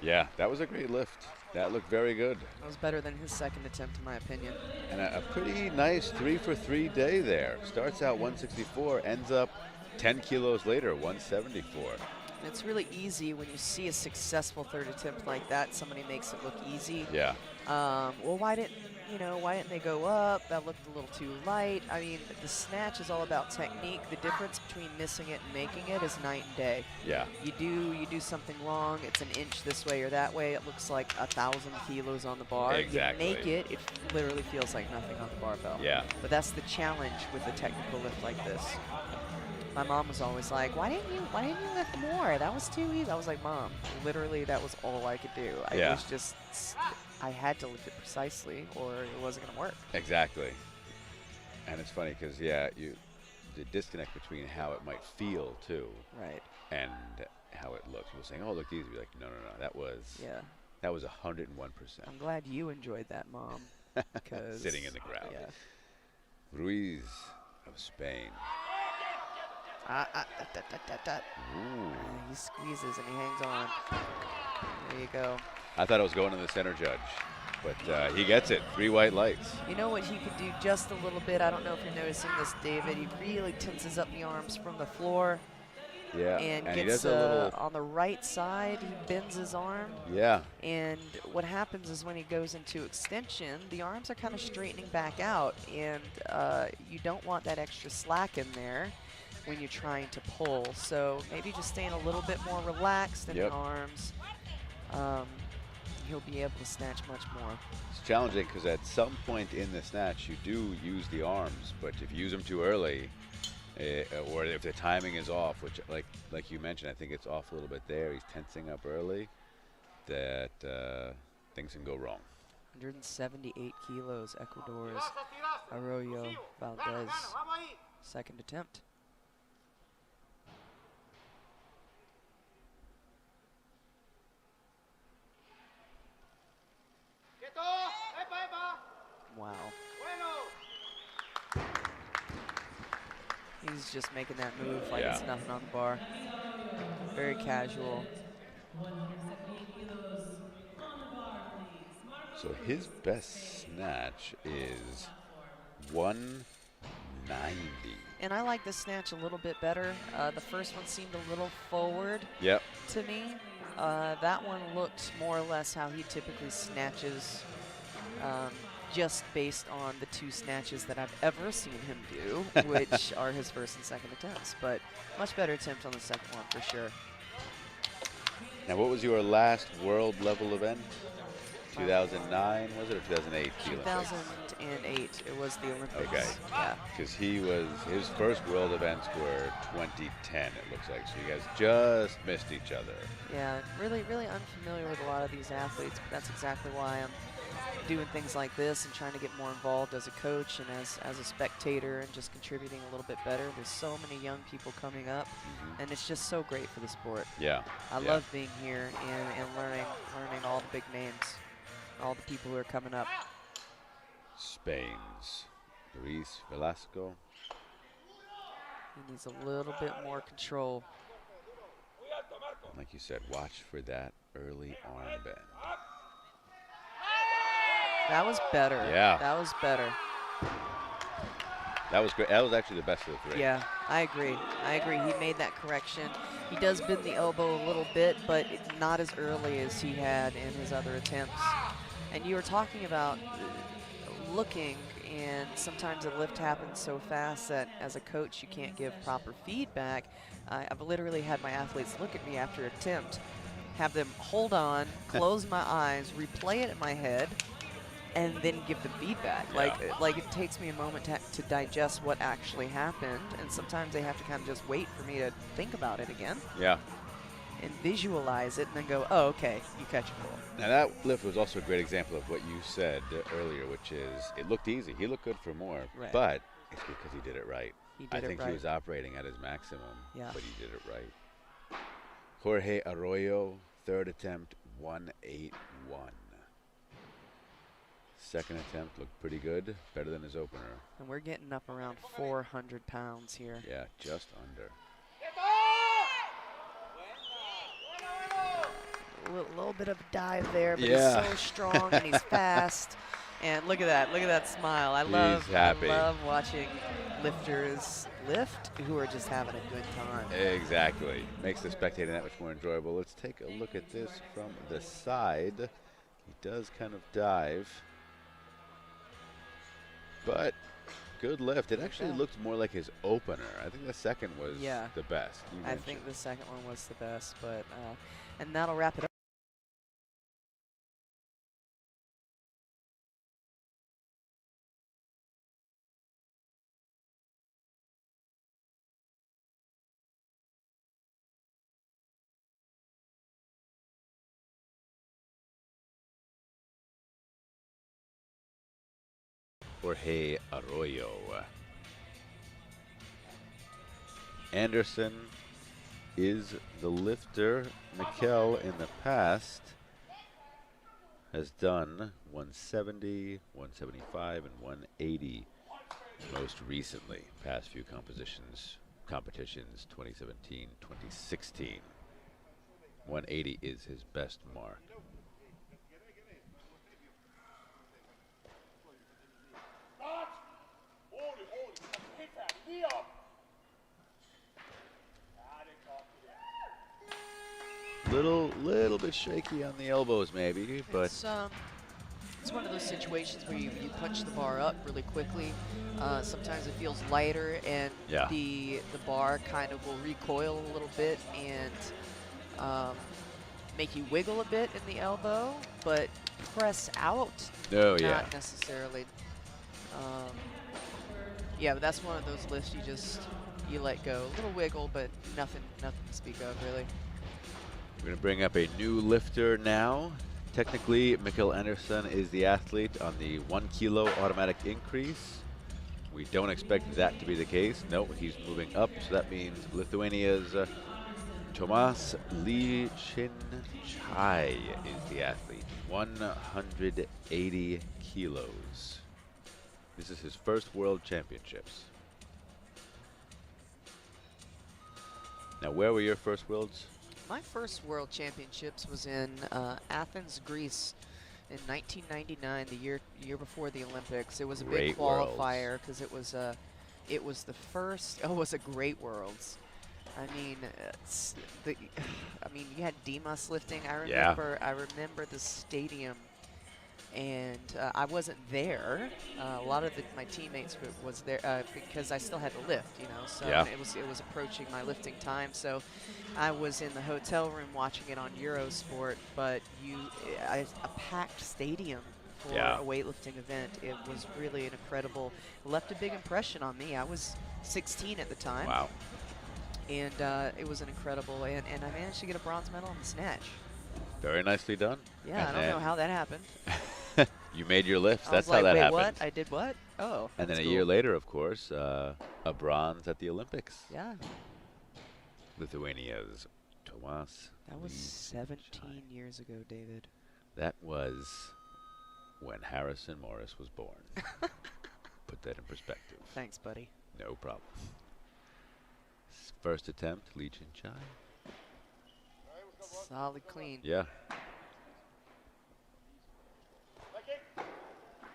Yeah, that was a great lift. That looked very good. That was better than his second attempt, in my opinion. And a pretty nice 3-for-3 day there. Starts out 164, ends up 10 kilos later, 174. And it's really easy when you see a successful third attempt like that. Somebody makes it look easy. Yeah. Well, why didn't they go up? That looked a little too light. I mean, the snatch is all about technique. The difference between missing it and making it is night and day. Yeah. You do something wrong, it's an inch this way or that way, it looks like 1,000 kilos on the bar. Exactly. You make it, it literally feels like nothing on the barbell. Yeah. But that's the challenge with a technical lift like this. My mom was always like, why didn't you lift more? That was too easy. I was like, Mom, literally that was all I could do. I had to lift it precisely or it wasn't going to work. Exactly. And it's funny because, yeah, the disconnect between how it might feel, too. Right. And how it looks. People saying, oh, it looked easy. You're like, no, that was 101%. I'm glad you enjoyed that, Mom. Sitting in the crowd. Yeah. Ruiz of Spain. He squeezes and he hangs on. There you go. I thought I was going to the center judge, but he gets it. 3 white lights. You know what he could do just a little bit? I don't know if you're noticing this, David. He really tenses up the arms from the floor. Yeah, and he gets does a little on the right side. He bends his arm. Yeah. And what happens is when he goes into extension, the arms are kind of straightening back out, and you don't want that extra slack in there when you're trying to pull. So maybe just staying a little bit more relaxed in the arms. He'll be able to snatch much more. It's challenging because at some point in the snatch, you do use the arms, but if you use them too early, or if the timing is off, which like you mentioned, I think it's off a little bit there. He's tensing up early. That things can go wrong. 178 kilos, Ecuador's Arroyo Valdez. Second attempt. Wow. He's just making that move like it's nothing on the bar. Very casual. So his best snatch is 190. And I like the snatch a little bit better. The first one seemed a little forward to me. That one looked more or less how he typically snatches just based on the 2 snatches that I've ever seen him do, which are his first and second attempts. But much better attempt on the second one for sure. Now, what was your last world level event? 2009, was it, or 2008? 2008. It was the Olympics. Okay. Yeah. Because his first world events were 2010, it looks like. So you guys just missed each other. Yeah, really, really unfamiliar with a lot of these athletes, but that's exactly why I'm doing things like this and trying to get more involved as a coach and as a spectator and just contributing a little bit better. There's so many young people coming up, and it's just so great for the sport. Yeah. I love being here and learning all the big names, all the people who are coming up. Spain's Luis Velasco. He needs a little bit more control. Like you said, watch for that early arm bend. That was better. Yeah. That was better. That was great. That was actually the best of the 3. Yeah, I agree. I agree. He made that correction. He does bend the elbow a little bit, but not as early as he had in his other attempts. And you were talking about looking, and sometimes a lift happens so fast that as a coach you can't give proper feedback. I've literally had my athletes look at me after an attempt, have them hold on, close my eyes, replay it in my head, and then give the feedback. Yeah. Like it takes me a moment to digest what actually happened, and sometimes they have to kind of just wait for me to think about it again. Yeah. And visualize it, and then go, oh, okay, you catch a ball. Now that lift was also a great example of what you said earlier, which is it looked easy. He looked good for more, Right. but it's because he did it right. He did I it think right. he was operating at his maximum, Yeah. but he did it right. Jorge Arroyo, third attempt, 181. Second attempt looked pretty good, better than his opener. And we're getting up around 400 pounds here. Yeah, just under. A little bit of dive there, but Yeah. he's so strong and he's fast. And look at that smile. I happy. love watching lifters lift who are just having a good time. Exactly. Makes the spectator that much more enjoyable. Let's take a look at this from the side. He does kind of dive, but good lift. It actually looked more like his opener. I think the second was the best. I think the second one was the best, but and that'll wrap it up. Jorge Arroyo. Anderson is the lifter. Mikel in the past has done 170, 175, and 180 most recently. Past few competitions, 2017, 2016. 180 is his best mark. Little bit shaky on the elbows maybe, but it's one of those situations where you punch the bar up really quickly. Sometimes it feels lighter, and the bar kind of will recoil a little bit and make you wiggle a bit in the elbow, but press out, not necessarily. Yeah, but that's one of those lifts you let go. A little wiggle, but nothing to speak of really. We're going to bring up a new lifter now. Technically, Mikel Anderson is the athlete on the 1 kilo automatic increase. We don't expect that to be the case. No, he's moving up, so that means Lithuania's Tomas Lišinčai is the athlete. 180 kilos. This is his first World Championships. Now, where were your first Worlds? My first World Championships was in Athens, Greece, in 1999, the year before the Olympics. It was a big qualifier because it was the first. Oh, it was a great Worlds. I mean, you had Dimas lifting. I remember the stadium and I wasn't there. A lot of my teammates was there because I still had to lift, you know. So Yeah. it was approaching my lifting time. So I was in the hotel room watching it on Eurosport. But a packed stadium for Yeah. a weightlifting event. It was really an incredible. Left a big impression on me. I was 16 at the time. Wow. And it was an incredible, and I managed to get a bronze medal in the snatch. Very nicely done. Yeah, I don't know how that happened. You made your lifts. I That's was like, how that wait, happened. what? I did what? Oh, And then that's a cool. year later, of course, a bronze at the Olympics. Yeah, Lithuania's Tomas. that was 17 years ago, David. That was when Harrison Morris was born. Put that in perspective. Thanks, buddy. No problem. First attempt, Lee Chin Chai. Solid clean. Yeah.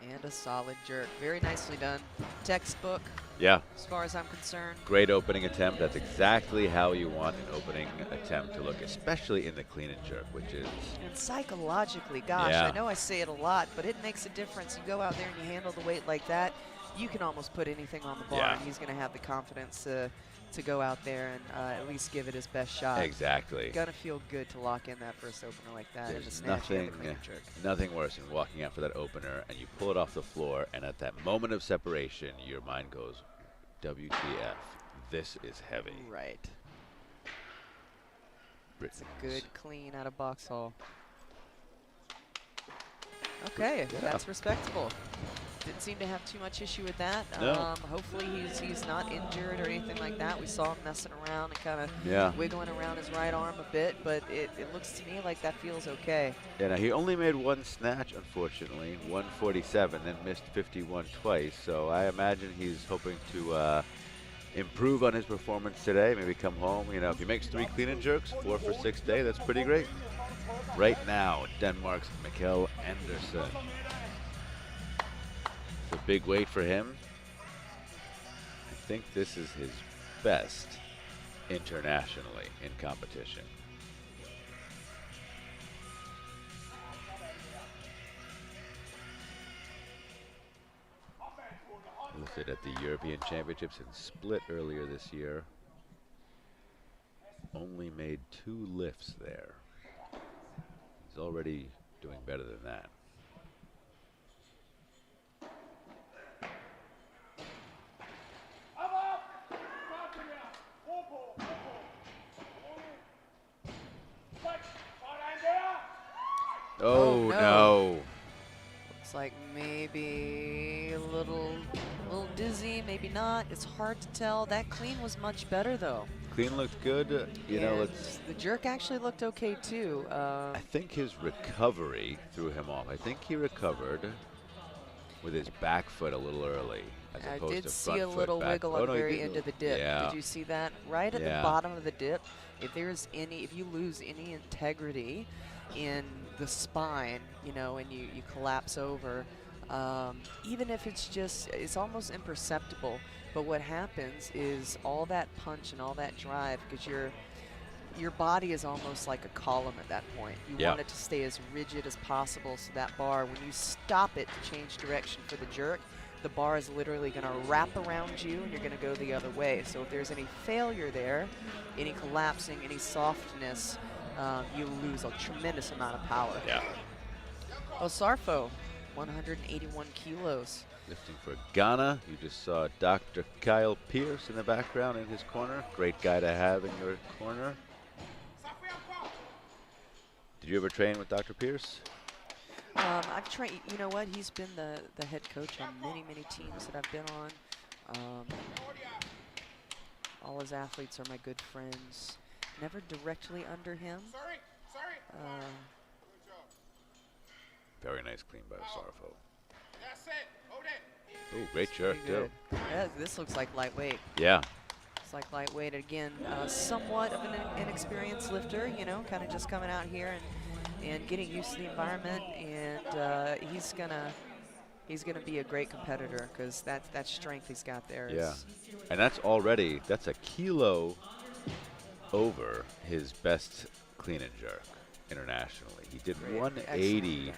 And a solid jerk. Very nicely done. Textbook, Yeah. as far as I'm concerned. Great opening attempt. That's exactly how you want an opening attempt to look, especially in the clean and jerk, which is... And psychologically, gosh, Yeah. I know I say it a lot, but it makes a difference. You go out there and you handle the weight like that, you can almost put anything on the bar, Yeah. and he's going to have the confidence to go out there and at least give it his best shot. Exactly. Gonna feel good to lock in that first opener like that in the There's snatch and the clean and jerk. nothing worse than walking out for that opener and you pull it off the floor, and at that moment of separation, your mind goes, WTF, this is heavy. Right. It's Good clean out of box hall. Okay, Yeah. that's respectable. Didn't seem to have too much issue with that. No. Hopefully he's not injured or anything like that. We saw him messing around and kind of Yeah. wiggling around his right arm a bit, but it looks to me like that feels okay. Yeah, now he only made one snatch, unfortunately, 147, then missed 51 twice. So I imagine he's hoping to improve on his performance today, maybe come home. You know, if he makes 3 clean and jerks, 4 for 6 day, that's pretty great. Right now, Denmark's Mikkel Andersen. It's a big weight for him. I think this is his best internationally in competition. Listed at the European Championships in Split earlier this year. Only made 2 lifts there. He's already doing better than that. Oh, no. no. Looks like maybe a little dizzy, maybe not. It's hard to tell. That clean was much better though. Clean looked good. You know, And it's. the jerk actually looked okay too. I think his recovery threw him off. I think he recovered with his back foot a little early, as I opposed did to see front a foot little back. wiggle Oh, at no, the he very did end go- of the dip. Yeah. Did you see that? Right at Yeah. the bottom of the dip, if you lose any integrity in the spine, you know, and you collapse over, even if it's almost imperceptible, but what happens is all that punch and all that drive, because your body is almost like a column at that point. You Yeah. want it to stay as rigid as possible, so that bar, when you stop it to change direction for the jerk, the bar is literally going to wrap around you and you're going to go the other way. So if there's any failure there, any collapsing, any softness, you lose a tremendous amount of power. Yeah. Osarfo, 181 kilos. Lifting for Ghana. You just saw Dr. Kyle Pierce in the background in his corner. Great guy to have in your corner. Did you ever train with Dr. Pierce? I've trained, you know what, he's been the head coach on many, many teams that I've been on. All his athletes are my good friends. Never directly under him. Very nice clean by Osarfo. Oh, great jerk, Pretty too. good. Yeah, this looks like lightweight. Yeah. It's like lightweight. Again, somewhat of an inexperienced lifter, you know, kind of just coming out here and getting used to the environment. And he's gonna be a great competitor because that strength he's got there. Yeah. Is And that's a kilo over his best clean and jerk internationally. He did great. 180 Excellent.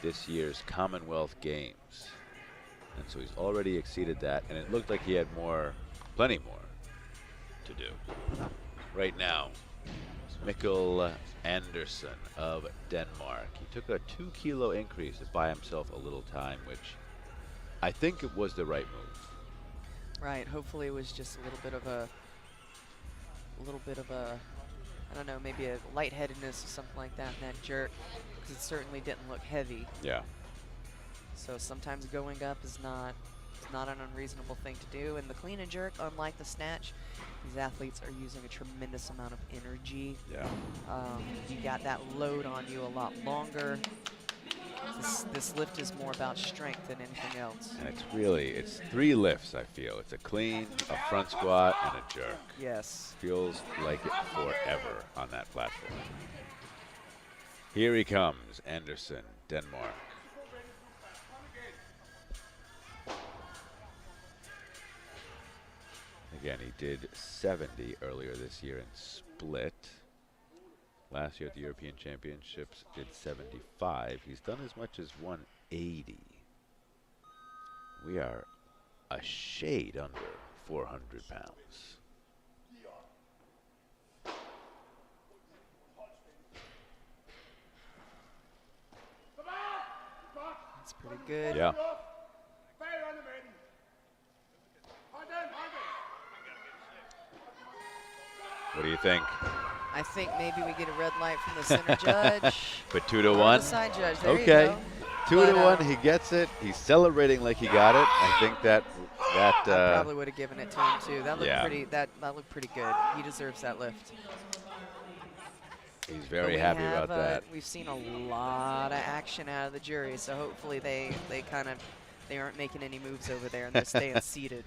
this year's Commonwealth Games. And so he's already exceeded that, and it looked like he had more, plenty more to do. Right now, Mikkel Andersen of Denmark. He took a 2-kilo increase to buy himself a little time, which I think it was the right move. Right. Hopefully it was just a little bit of a, I don't know, maybe a lightheadedness or something like that in that jerk, because it certainly didn't look heavy. Yeah. So sometimes going up is not an unreasonable thing to do. And the clean and jerk, unlike the snatch, these athletes are using a tremendous amount of energy. Yeah. You got that load on you a lot longer. This lift is more about strength than anything else. And it's 3 lifts, I feel. It's a clean, a front squat, and a jerk. Yes. Feels like it forever on that platform. Here he comes, Andersen, Denmark. Again, he did 70 earlier this year in split. Last year at the European Championships, did 75. He's done as much as 180. We are a shade under 400 pounds. That's pretty good. Yeah. What do you think? I think maybe we get a red light from the center judge. But 2 to or 1? The side judge. There Okay. You go. 2 But, to 1, he gets it. He's celebrating like he got it. I think that I probably would have given it to him too. That looked yeah. pretty. That looked pretty good. He deserves that lift. He's very happy about that. We've seen a lot of action out of the jury, so hopefully they aren't making any moves over there and they're staying seated.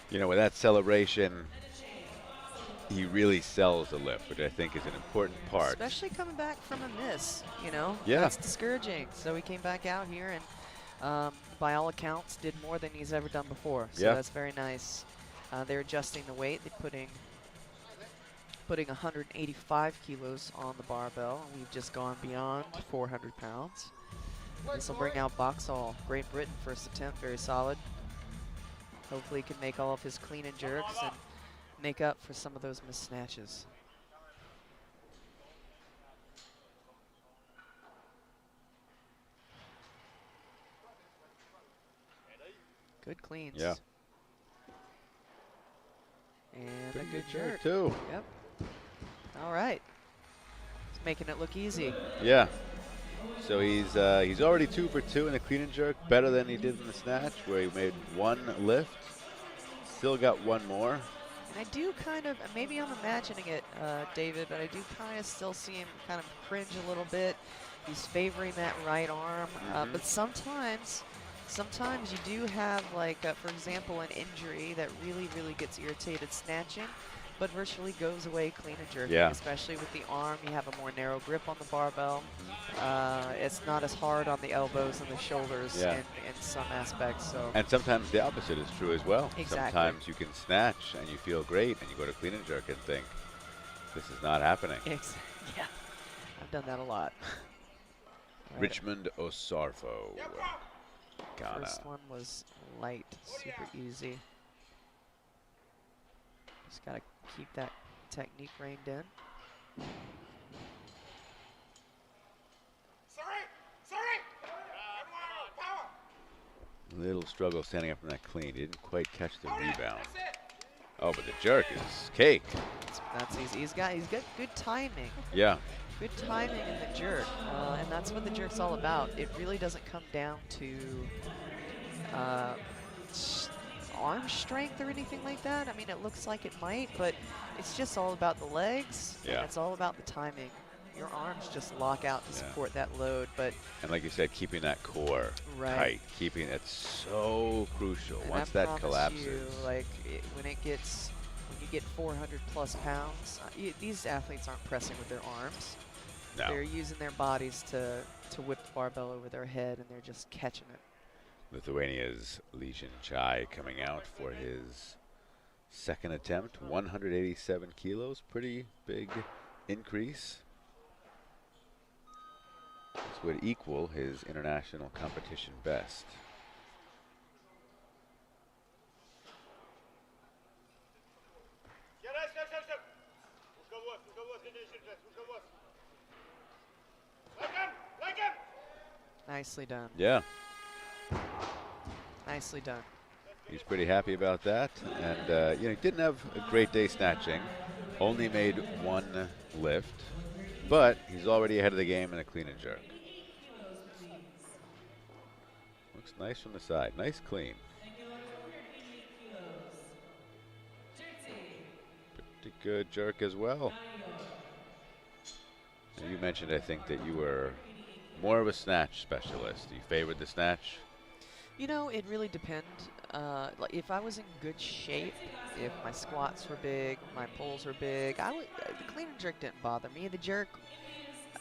You know, with that celebration, he really sells the lift, which I think is an important part. Especially coming back from a miss, you know? Yeah. That's discouraging. So he came back out here and, by all accounts, did more than he's ever done before. So yeah. That's very nice. They're adjusting the weight. They're putting 185 kilos on the barbell. We've just gone beyond 400 pounds. This will bring out Boxall, Great Britain, first attempt, very solid. Hopefully he can make all of his clean and jerks and make up for some of those missed snatches. Good cleans. Yeah. And Pretty a good jerk jerk. too. Yep. All right. He's making it look easy. Yeah. So he's already 2 for 2 in the clean and jerk, better than he did in the snatch, where he made 1 lift. Still got 1 more. And I do kind of, maybe I'm imagining it, David, but I do kind of still see him kind of cringe a little bit. He's favoring that right arm, but sometimes you do have, like, for example, an injury that really, really gets irritated snatching, but virtually goes away clean and jerking, especially with the arm. You have a more narrow grip on the barbell. It's not as hard on the elbows and the shoulders in some aspects. So. And sometimes the opposite is true as well. Exactly. Sometimes you can snatch and you feel great, and you go to clean and jerk and think, this is not happening. Yeah, I've done that a lot. Richmond Osarfo, Ghana. First one was light, super easy. Just gotta keep that technique reined in. Little struggle standing up from that clean. He didn't quite catch the rebound. Oh, but the jerk is cake. That's easy. He's got good timing. Yeah. Good timing in the jerk, and that's what the jerk's all about. It really doesn't come down to arm strength or anything like that. I mean, it looks like it might, but it's just all about the legs. Yeah. And it's all about the timing. Your arms just lock out to support that load, but and like you said, keeping that core tight, keeping it so crucial. And once I that collapses, you, like when you get 400 plus pounds, these athletes aren't pressing with their arms. No. They're using their bodies to whip the barbell over their head, and they're just catching it. Lithuania's Legion Chai coming out for his second attempt, 187 kilos, pretty big increase. would equal his international competition best. Nicely done. Yeah. Nicely done. He's pretty happy about that. And, you know, he didn't have a great day snatching. Only made one lift. But he's already ahead of the game in a clean and jerk. Looks nice from the side. Nice clean. Pretty good jerk as well. And you mentioned, I think, that you were more of a snatch specialist. You favored the snatch? You know, it really depends. Like if I was in good shape, if my squats were big, my pulls were big, the clean and jerk didn't bother me. The jerk,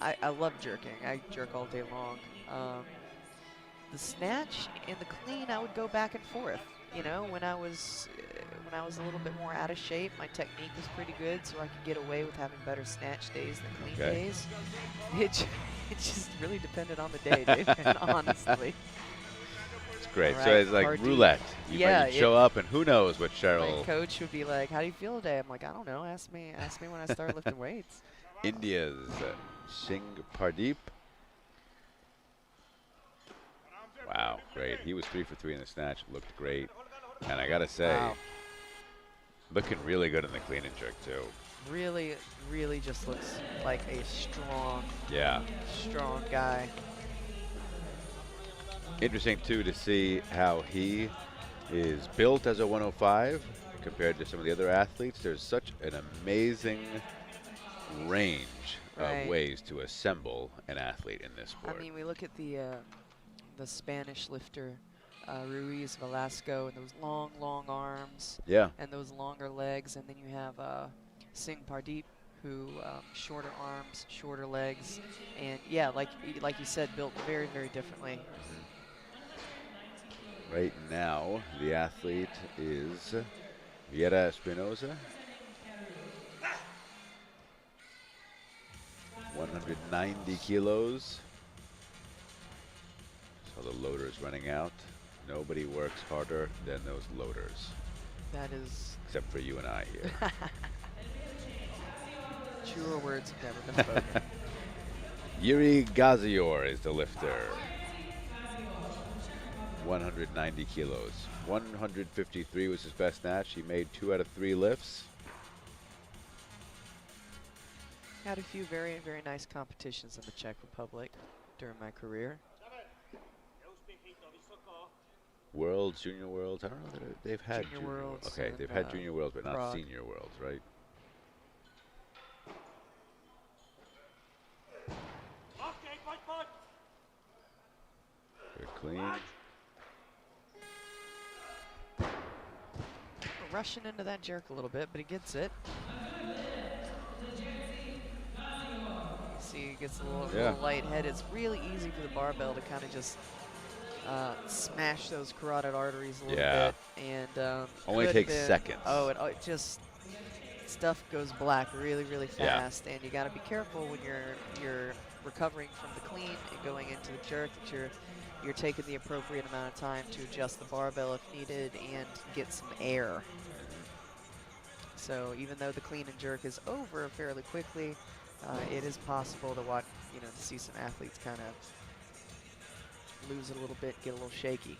I love jerking. I jerk all day long. The snatch and the clean, I would go back and forth. You know, when I was a little bit more out of shape, my technique was pretty good, so I could get away with having better snatch days than clean days. It just really depended on the day, David, honestly. It's great. Right, So it's like Party. roulette. You Yeah, might show up, and who knows what My Cheryl. coach would be like, "How do you feel today?" I'm like, "I don't know. Ask me when I start lifting weights." India's Singh Pardeep. Wow, great. He was 3 for 3 in the snatch. Looked great. And I got to say, Wow. looking really good in the clean and jerk, too. Really, really just looks like a strong guy. Interesting, too, to see how he is built as a 105 compared to some of the other athletes. There's such an amazing range of ways to assemble an athlete in this sport. I mean, we look at the Spanish lifter, Ruiz Velasco, and those long, long arms. Yeah. And those longer legs. And then you have Singh Pardeep, who shorter arms, shorter legs, and yeah, like you said, built very, very differently. Right now, the athlete is Viera Espinoza. 190 kilos. So the loader's running out. Nobody works harder than those loaders. That is... Except for you and I here. Truer words have never been spoken. Yuri Gazior is the lifter. 190 kilos. 153 was his best snatch. He made 2 out of 3 lifts. Had a few very, very nice competitions in the Czech Republic during my career. Worlds, Junior Worlds. I don't know that they've had Junior Worlds. Okay, they've had Junior Worlds, but not Prague. Senior Worlds, right? Good clean. Rushing into that jerk a little bit, but he gets it. See, he gets a little lightheaded. It's really easy for the barbell to kind of just smash those carotid arteries a little bit. And only takes seconds. Oh, it just stuff goes black really, really fast. And you got to be careful when you're recovering from the clean and going into the jerk that you're taking the appropriate amount of time to adjust the barbell if needed and get some air. So even though the clean and jerk is over fairly quickly, it is possible to watch, to see some athletes kind of lose it a little bit, get a little shaky.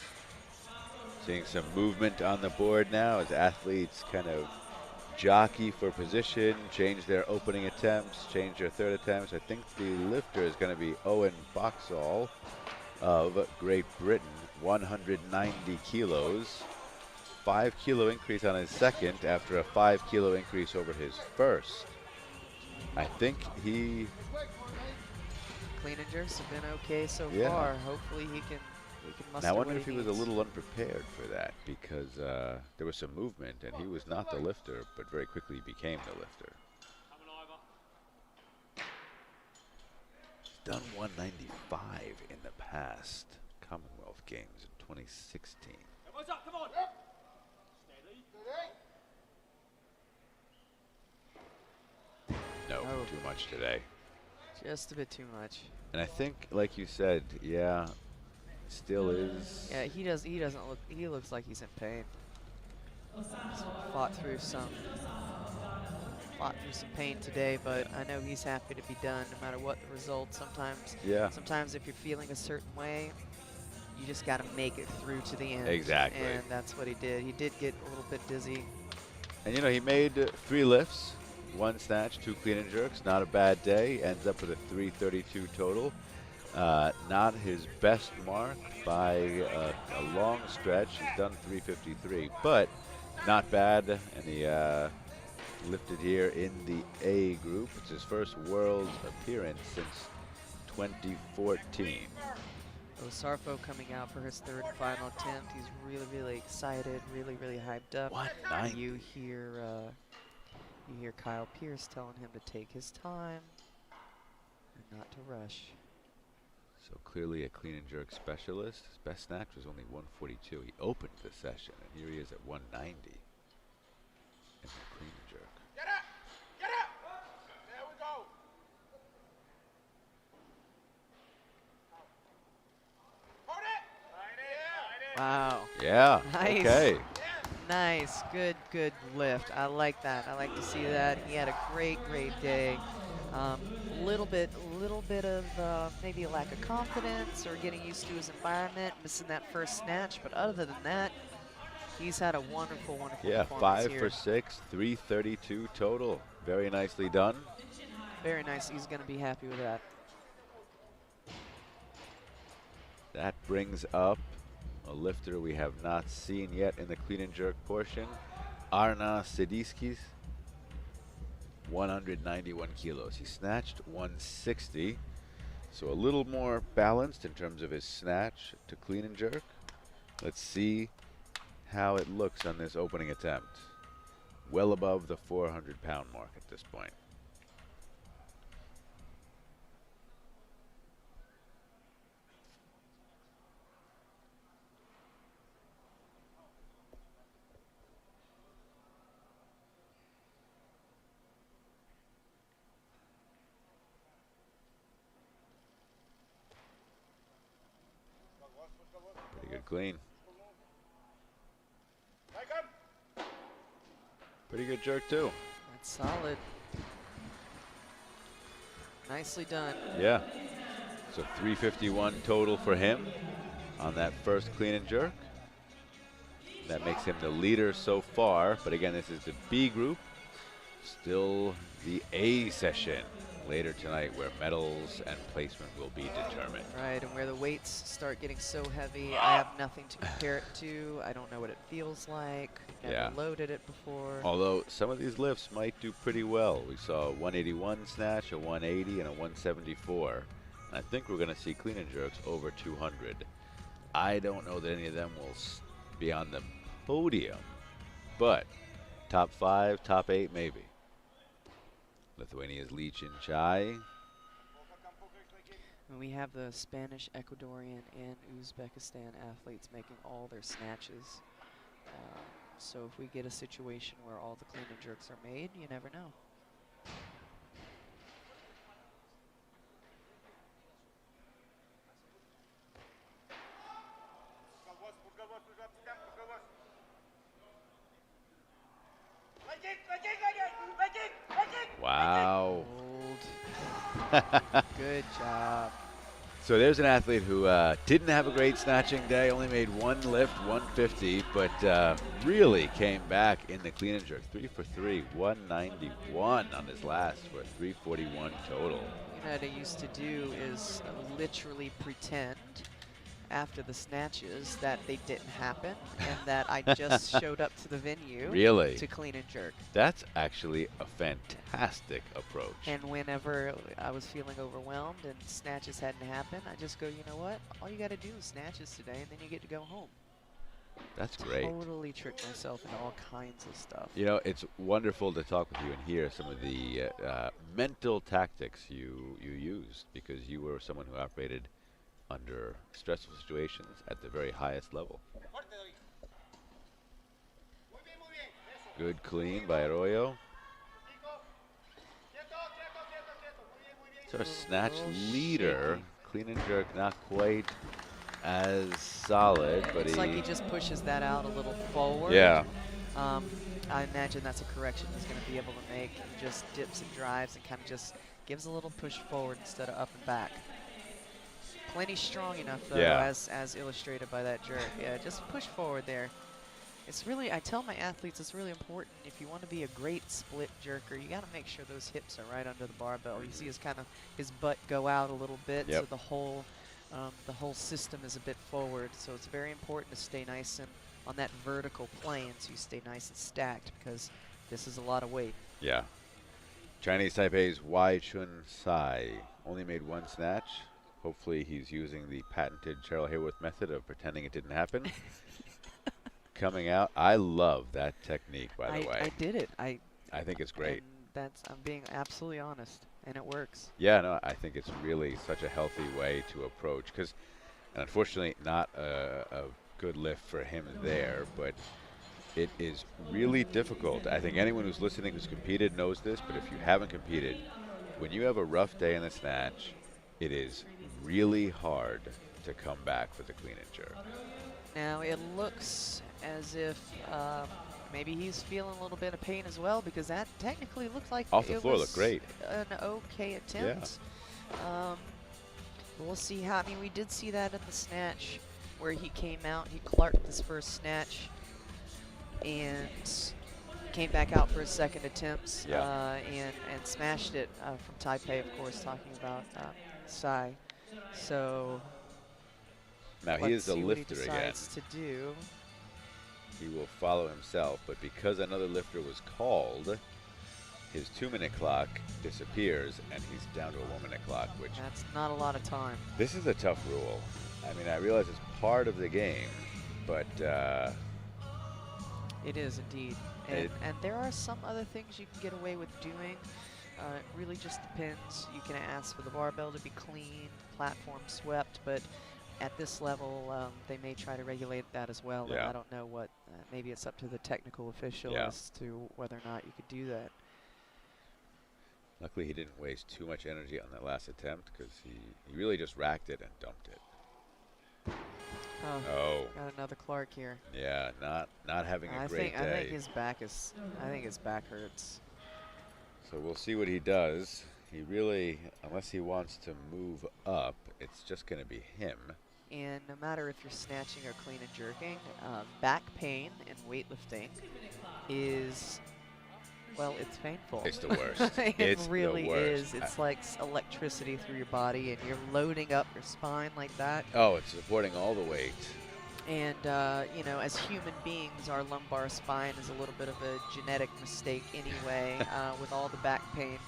Seeing some movement on the board now as athletes kind of jockey for position, change their opening attempts, change their third attempts. I think the lifter is going to be Owen Boxall of Great Britain, 190 kilos. 5 kilo increase on his second after a 5 kilo increase over his first. I think he... Clean and jerks have been okay so far. Hopefully he can muster. Now I wonder if he was a little unprepared for that because there was some movement and he was not the lifter, but very quickly became the lifter. He's done 195 in the past Commonwealth Games in 2016. Come on. No, too much today. Just a bit too much. And I think, like you said, yeah, still is. Yeah, he doesn't look. He looks like he's in pain. He's fought through some pain today, but I know he's happy to be done, no matter what the result. Yeah. Sometimes if you're feeling a certain way, you just got to make it through to the end. Exactly. And that's what he did. He did get a little bit dizzy. And, you know, he made 3 lifts, 1 snatch, 2 clean and jerks. Not a bad day. Ends up with a 332 total. Not his best mark by a long stretch. He's done 353, but not bad. And he lifted here in the A group. It's his first Worlds appearance since 2014. Osarfo coming out for his 3rd and final attempt. He's really, really excited, really, really hyped up. 190. You hear Kyle Pierce telling him to take his time and not to rush. So clearly a clean and jerk specialist. His best snatch was only 142. He opened the session, and here he is at 190 in the clean and jerk. Get up! Get up! There we go. Hold it! Wow. Yeah. Nice. Okay. Nice. Good lift. I like that. I like to see that. He had a great day. A little bit of maybe a lack of confidence or getting used to his environment, missing that first snatch. But other than that, he's had a wonderful Yeah, performance 5 here. for 6, 332 total. Very nicely done. Very nice. He's going to be happy with that. That brings up a lifter we have not seen yet in the clean and jerk portion, Arna Sidiskis, 191 kilos. He snatched 160, so a little more balanced in terms of his snatch to clean and jerk. Let's see how it looks on this opening attempt. Well above the 400-pound mark at this point. Pretty good clean. Pretty good jerk too. That's solid. Nicely done. Yeah. So 351 total for him on that first clean and jerk. That makes him the leader so far. But again, this is the B group. Still the A session later tonight where medals and placement will be determined. Right, and where the weights start getting so heavy, I have nothing to compare it to. I don't know what it feels like. Never loaded it before. Although some of these lifts might do pretty well. We saw a 181 snatch, a 180, and a 174. And I think we're going to see clean and jerks over 200. I don't know that any of them will be on the podium, but top 5, top 8 maybe. Lithuania's Lee Chin Chai. And we have the Spanish, Ecuadorian, and Uzbekistan athletes making all their snatches. So if we get a situation where all the clean and jerks are made, you never know. Wow. Good job. So there's an athlete who didn't have a great snatching day, only made 1 lift, 150, but really came back in the clean and jerk. 3 for 3, 191 on his last for a 341 total. You know what I used to do is literally pretend after the snatches that they didn't happen and that I just showed up to the venue Really? to clean and jerk. That's actually a fantastic approach. And whenever I was feeling overwhelmed and snatches hadn't happened, I just go, you know what? All you got to do is snatches today, and then you get to go home. That's great. Totally tricked myself into all kinds of stuff. You know, it's wonderful to talk with you and hear some of the mental tactics you used, because you were someone who operated under stressful situations at the very highest level. Good clean by Arroyo. So our snatch little leader, shaky. clean and jerk, not quite as solid, but Looks like he just pushes that out a little forward. yeah, I imagine that's a correction he's going to be able to make. He just dips and drives and kind of just gives a little push forward instead of up and back. Plenty strong enough, though, Yeah. as illustrated by that jerk. Yeah, just push forward there. It's really, I tell my athletes, it's really important. If you want to be a great split jerker, you got to make sure those hips are right under the barbell. You see his butt go out a little bit, Yep. so the whole system is a bit forward. So it's very important to stay nice and on that vertical plane, so you stay nice and stacked, because this is a lot of weight. yeah. Chinese Taipei's Wai Chun Sai only made one snatch. Hopefully he's using the patented Cheryl Hayworth method of pretending it didn't happen. Coming out, I love that technique, by the way. I did it. I think it's great. And I'm being absolutely honest, and it works. Yeah, no, I think it's really such a healthy way to approach, because unfortunately not a good lift for him there, but it is really difficult. I think anyone who's listening who's competed knows this, but if you haven't competed, when you have a rough day in the snatch, it is really hard to come back for the clean and jerk. Now it looks as if maybe he's feeling a little bit of pain as well, because that technically looked like Off the floor was looked great. An okay attempt. We'll see how. I mean, we did see that in the snatch where he came out. He clarked his first snatch and came back out for his second attempt and smashed it from Taipei, of course, talking about Sai. So Now he is the lifter what he again. decides to do. He will follow himself, but because another lifter was called, his 2-minute clock disappears and he's down to a 1-minute clock, which That's not a lot of time. this is a tough rule. I mean, I realize it's part of the game, but It is indeed. And there are some other things you can get away with doing. It really just depends. You can ask for the barbell to be cleaned, platform swept, but at this level, they may try to regulate that as well. And Yeah. I don't know what, maybe it's up to the technical official Yeah. as to whether or not you could do that. luckily he didn't waste too much energy on that last attempt, because he really just racked it and dumped it. Oh, Got another Clark here. yeah, not having a great I day. think his back hurts. So we'll see what he does. He really, unless he wants to move up, it's just going to be him. And no matter if you're snatching or clean and jerking, back pain in weightlifting is, well, it's painful. It's the worst. It It's really the worst. is. It's like electricity through your body, and you're loading up your spine like that. Oh, it's supporting all the weight. And, you know, as human beings, our lumbar spine is a little bit of a genetic mistake anyway. With all the back pain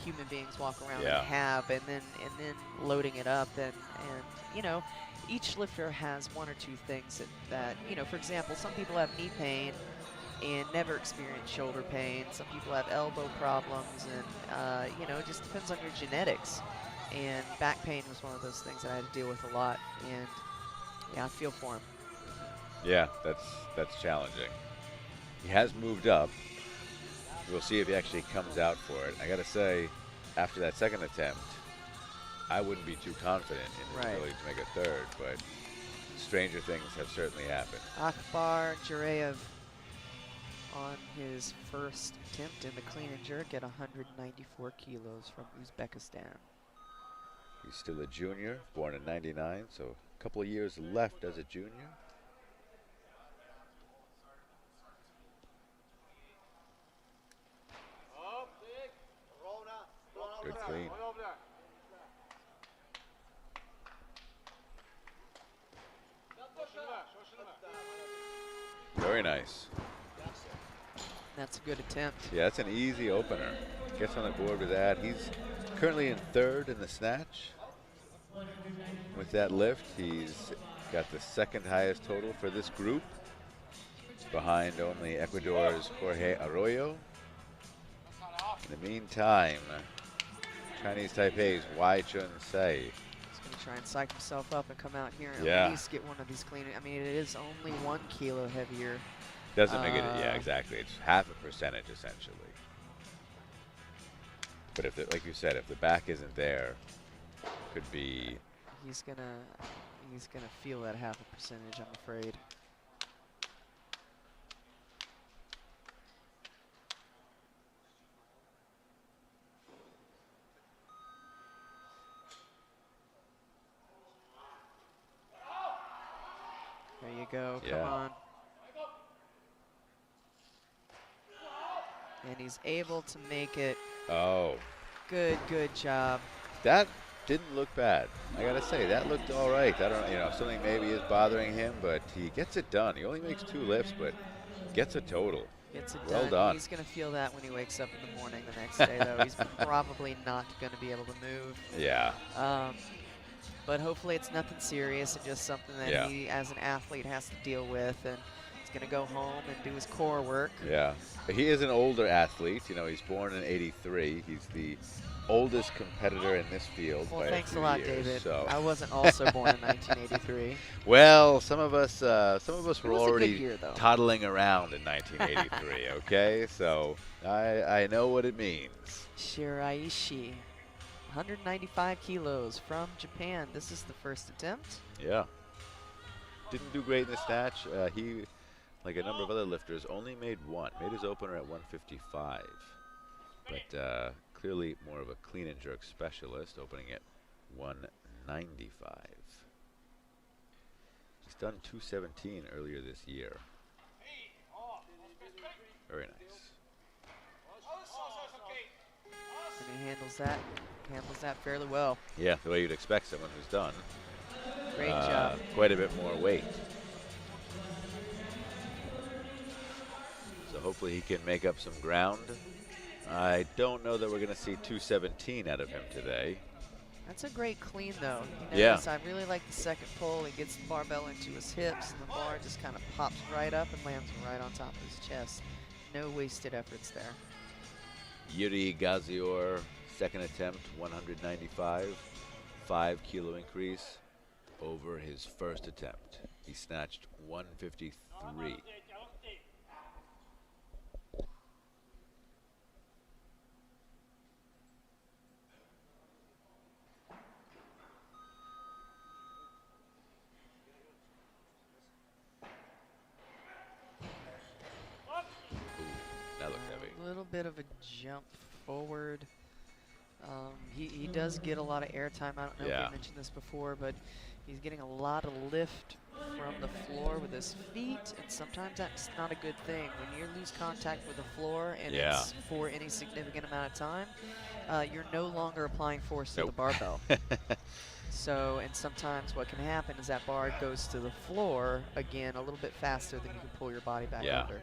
human beings walk around Yeah. and have, and then loading it up, and you know, each lifter has one or two things that you know, for example, some people have knee pain and never experience shoulder pain. Some people have elbow problems, and you know, it just depends on your genetics. And back pain was one of those things that I had to deal with a lot, and yeah, I feel for him. Yeah, that's challenging. He has moved up. We'll see if he actually comes out for it. I got to say, after that second attempt, I wouldn't be too confident in his Right. ability to make a third, but stranger things have certainly happened. Akbar Jurayev on his first attempt in the clean and jerk at 194 kilos from Uzbekistan. He's still a junior, born in '99, so a couple of years left as a junior. Good clean. Very nice. That's a good attempt. Yeah, that's an easy opener. Gets on the board with that. He's currently in third in the snatch. With that lift, he's got the second highest total for this group, behind only Ecuador's Jorge Arroyo. In the meantime, Chinese Taipei's Wai Chun Sai. He's going to try and psych himself up and come out here and Yeah. at least get one of these clean. I mean, it is only 1 kilo heavier. Doesn't make it, yeah, exactly. It's half a percentage, essentially. But if, like you said, if the back isn't there, could be. He's gonna feel that half a percentage, I'm afraid. There you go. Yeah. Come on. And he's able to make it. Oh, Good job. that didn't look bad. I gotta say, that looked all right. I don't, something maybe is bothering him, but he gets it done. He only makes 2 lifts, but gets a total. Gets it Well done. done. He's going to feel that when he wakes up in the morning the next day, though. He's probably not going to be able to move. Yeah. But hopefully it's nothing serious and just something that he, as an athlete, has to deal with. And he's going to go home and do his core work. Yeah. He is an older athlete. He's born in '83. He's the oldest competitor in this field Well, by thanks a few a lot, years, David. So. I wasn't also born in 1983. Well, some of us were was a good already year, though. toddling around in 1983. Okay, so I know what it means. Shiraishi, 195 kilos from Japan. This is the first attempt. Yeah. Didn't do great in the snatch. He, like a number of other lifters, only made 1. Made his opener at 155. But clearly more of a clean and jerk specialist, opening at 195. He's done 217 earlier this year. Very nice. And he handles that fairly well. Yeah, the way you'd expect someone who's done Great job. quite a bit more weight. So hopefully he can make up some ground. I don't know that we're going to see 217 out of him today. That's a great clean, though. Yeah. Notice I really like the second pull. He gets the barbell into his hips, and the bar just kind of pops right up and lands right on top of his chest. No wasted efforts there. Yuri Gazior, second attempt, 195, 5-kilo increase over his first attempt. He snatched 153. That looked heavy. A little bit of a jump forward. He does get a lot of airtime. I don't know if Yeah. I mentioned this before, but he's getting a lot of lift from the floor with his feet, and sometimes that's not a good thing. When you lose contact with the floor and it's for any significant amount of time, you're no longer applying force to the barbell. So, and sometimes what can happen is that bar goes to the floor, again, a little bit faster than you can pull your body back under.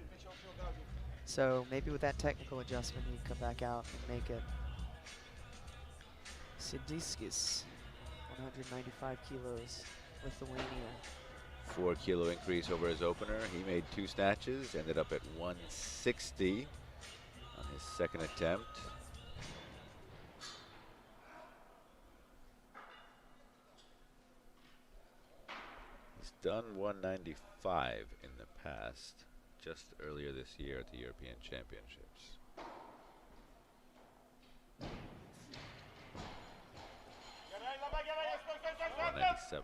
So maybe with that technical adjustment, you can come back out and make it. Sidiskis, 195 kilos, Lithuania. 4-kilo increase over his opener. He made 2 snatches, ended up at 160 on his second attempt. He's done 195 in the past, just earlier this year at the European Championships. 197.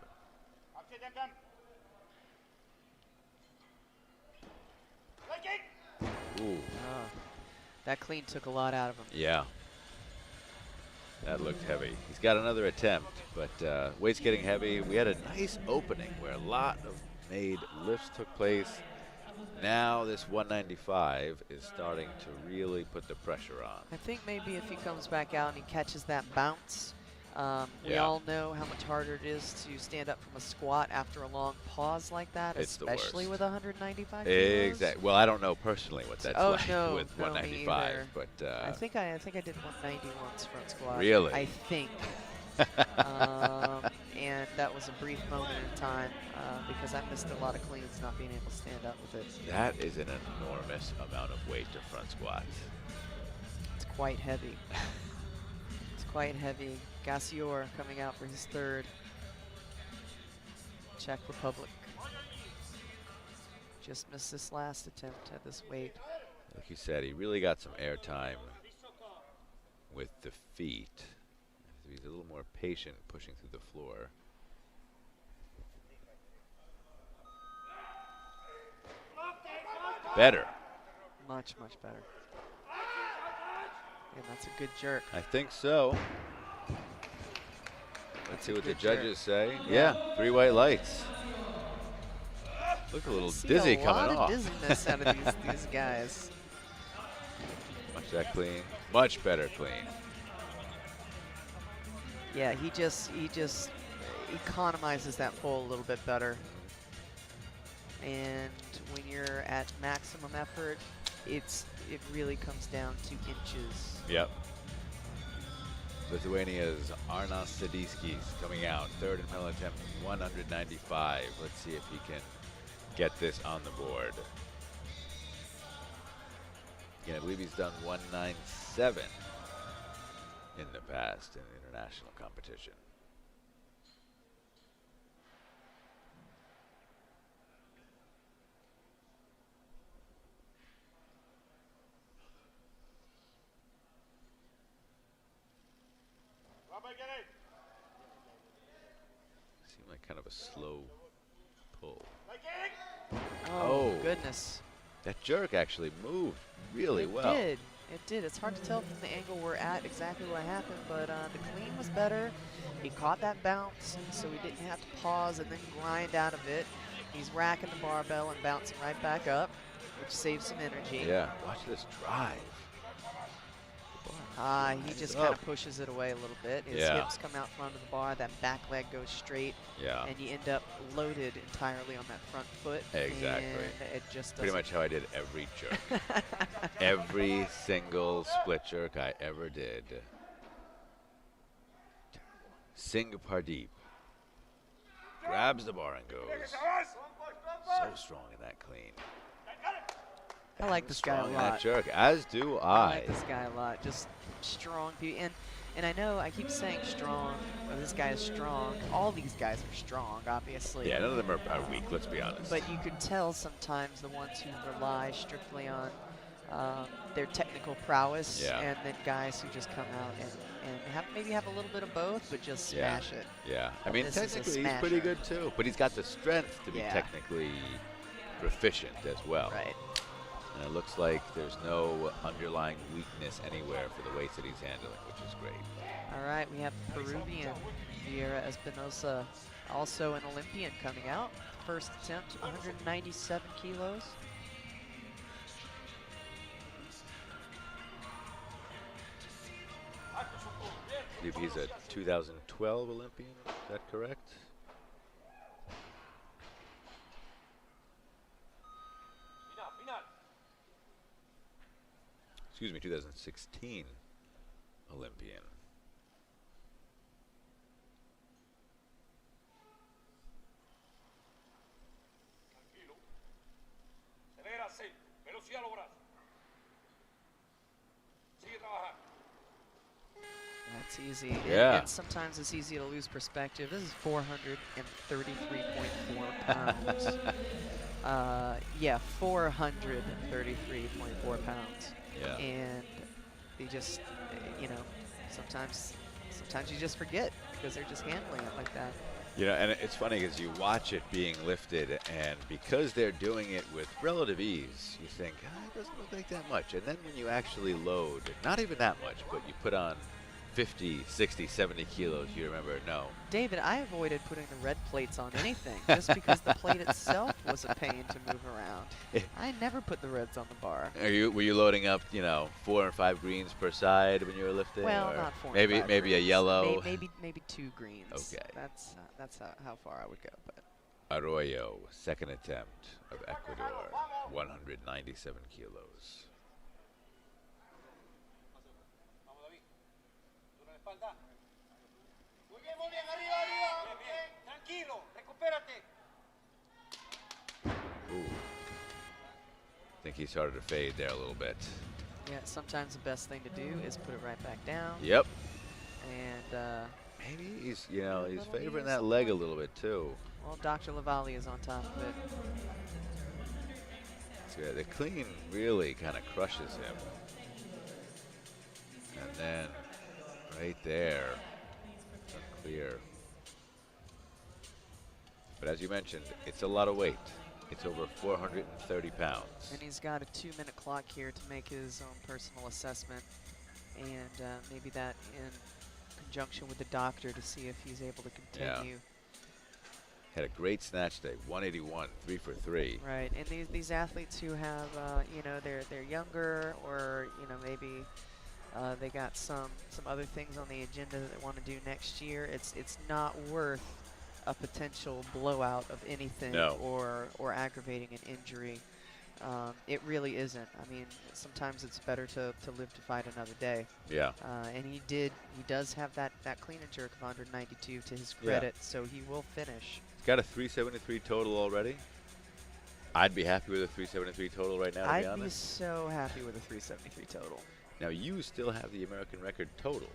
Ooh. That clean took a lot out of him. Yeah. That looked heavy. He's got another attempt, but weight's getting heavy. We had a nice opening where a lot of made lifts took place. Now this 195 is starting to really put the pressure on. I think maybe if he comes back out and he catches that bounce, we all know how much harder it is to stand up from a squat after a long pause like that, It's the especially worst. with 195 kilos. Exactly. Well, I don't know personally what that's like no, with no, me 195, either. but I think I did 190 once front squat. Really? I think. And that was a brief moment in time because I missed a lot of cleans not being able to stand up with it. that is an enormous amount of weight to front squat. It's quite heavy. It's quite heavy. Gassior coming out for his third. Czech Republic. Just missed this last attempt at this weight. Like you said, he really got some air time with the feet. He's a little more patient pushing through the floor. Better. Much, much better. And that's a good jerk. I think so. Let's see what the good jerk. judges say. Yeah. Yeah, 3 white lights. Look a little dizzy coming off. A lot of dizziness out of these guys. Watch that clean. Much better clean. Yeah, he just economizes that pull a little bit better. And when you're at maximum effort, it really comes down to inches. Yep. Lithuania's Arnas Sadiskis coming out. Third and penalty attempt, 195. Let's see if he can get this on the board. Again, I believe he's done 197 in the past in international competition. Seemed like kind of a slow pull. Oh, goodness. That jerk actually moved really well. It did. It's hard to tell from the angle we're at exactly what happened, but the clean was better. He caught that bounce, so he didn't have to pause and then grind out of it. He's racking the barbell and bouncing right back up, which saves some energy. Yeah, watch this drive. He just kind of pushes it away a little bit. His hips come out front of the bar, that back leg goes straight, and you end up loaded entirely on that front foot. Exactly. And it just pretty much how I did every jerk. Every single split jerk I ever did. Singh Pardeep grabs the bar and goes. So strong in that clean. I like this guy a Strong in lot. that jerk, as do I. I like this guy a lot. Just strong. And I know I keep saying strong. Well, this guy is strong. All these guys are strong, obviously. Yeah, none of them are weak, let's be honest. But you could tell sometimes the ones who rely strictly on their technical prowess, and then guys who just come out and maybe have a little bit of both, but just smash it. Yeah, I mean, This is a technically he's pretty good too, but he's got the strength to be technically proficient as well. Right. And it looks like there's no underlying weakness anywhere for the weights that he's handling, which is great. All right, we have Peruvian Vieira Espinosa, also an Olympian coming out. First attempt, 197 kilos. I believe he's a 2012 Olympian, is that correct? Excuse me, 2016 Olympian. Tranquilo. Acelérase. Velocidad a los brazos. Sigue trabajando. That's easy. And sometimes it's easy to lose perspective. This is 433.4 pounds. 433.4 pounds. Yeah. And they just, sometimes you just forget because they're just handling it like that. You know, and it's funny because you watch it being lifted, and because they're doing it with relative ease, you think, it doesn't look like that much. And then when you actually load, not even that much, but you put on 50, 60, 70 kilos, you remember, no. David, I avoided putting the red plates on anything just because the plate itself was a pain to move around. I never put the reds on the bar. Were you loading up, 4 or 5 greens per side when you were lifting? Well, or not 4 maybe or 5 maybe greens. a yellow. Maybe 2 greens. Okay. That's how far I would go. But Arroyo, second attempt of Ecuador, 197 kilos. Muy bien, arriba, arriba. Bien. Tranquilo, recupérate. Ooh. I think he started to fade there a little bit. yeah, sometimes the best thing to do is put it right back down. Yep. And maybe he's he's favoring that leg a little bit too. well, Dr. Lavalli is on top of it. So yeah, the clean really kind of crushes him. And then right there, unclear. But as you mentioned, it's a lot of weight. It's over 430 pounds. And he's got a 2-minute clock here to make his own personal assessment. And maybe that in conjunction with the doctor to see if he's able to continue. Had a great snatch day, 181, 3 for 3. Right, and these athletes who have, you know, they're younger, or you know, maybe they got some other things on the agenda that they want to do next year. It's not worth a potential blowout of anything, No. or aggravating an injury. It really isn't. I mean, sometimes it's better to live to fight another day. Yeah. And he does have that clean and jerk of 192 to his credit, so he will finish. He's got a 373 total already. I'd be happy with a 373 total right now, to be I'd honest. be so happy with a 373 total. Now, you still have the American record total.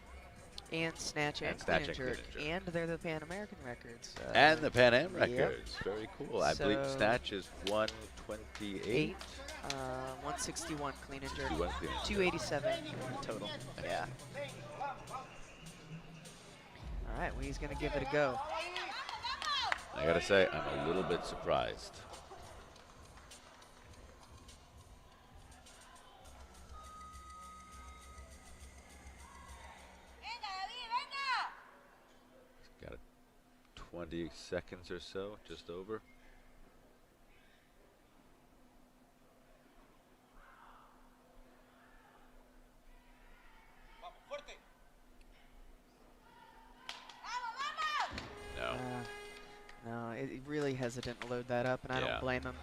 And snatch and clean and jerk. And they're the Pan American records. And the Pan Am yep. records. Very cool. I believe So snatch is 128. 161 clean and jerk. 61 clean and jerk. 287 total. Yeah. All right, well, he's going to give it a go. I gotta say, I'm a little bit surprised. Got a 20 seconds or so, just over. No. No, it really hesitant to load that up, and I Yeah. don't blame him.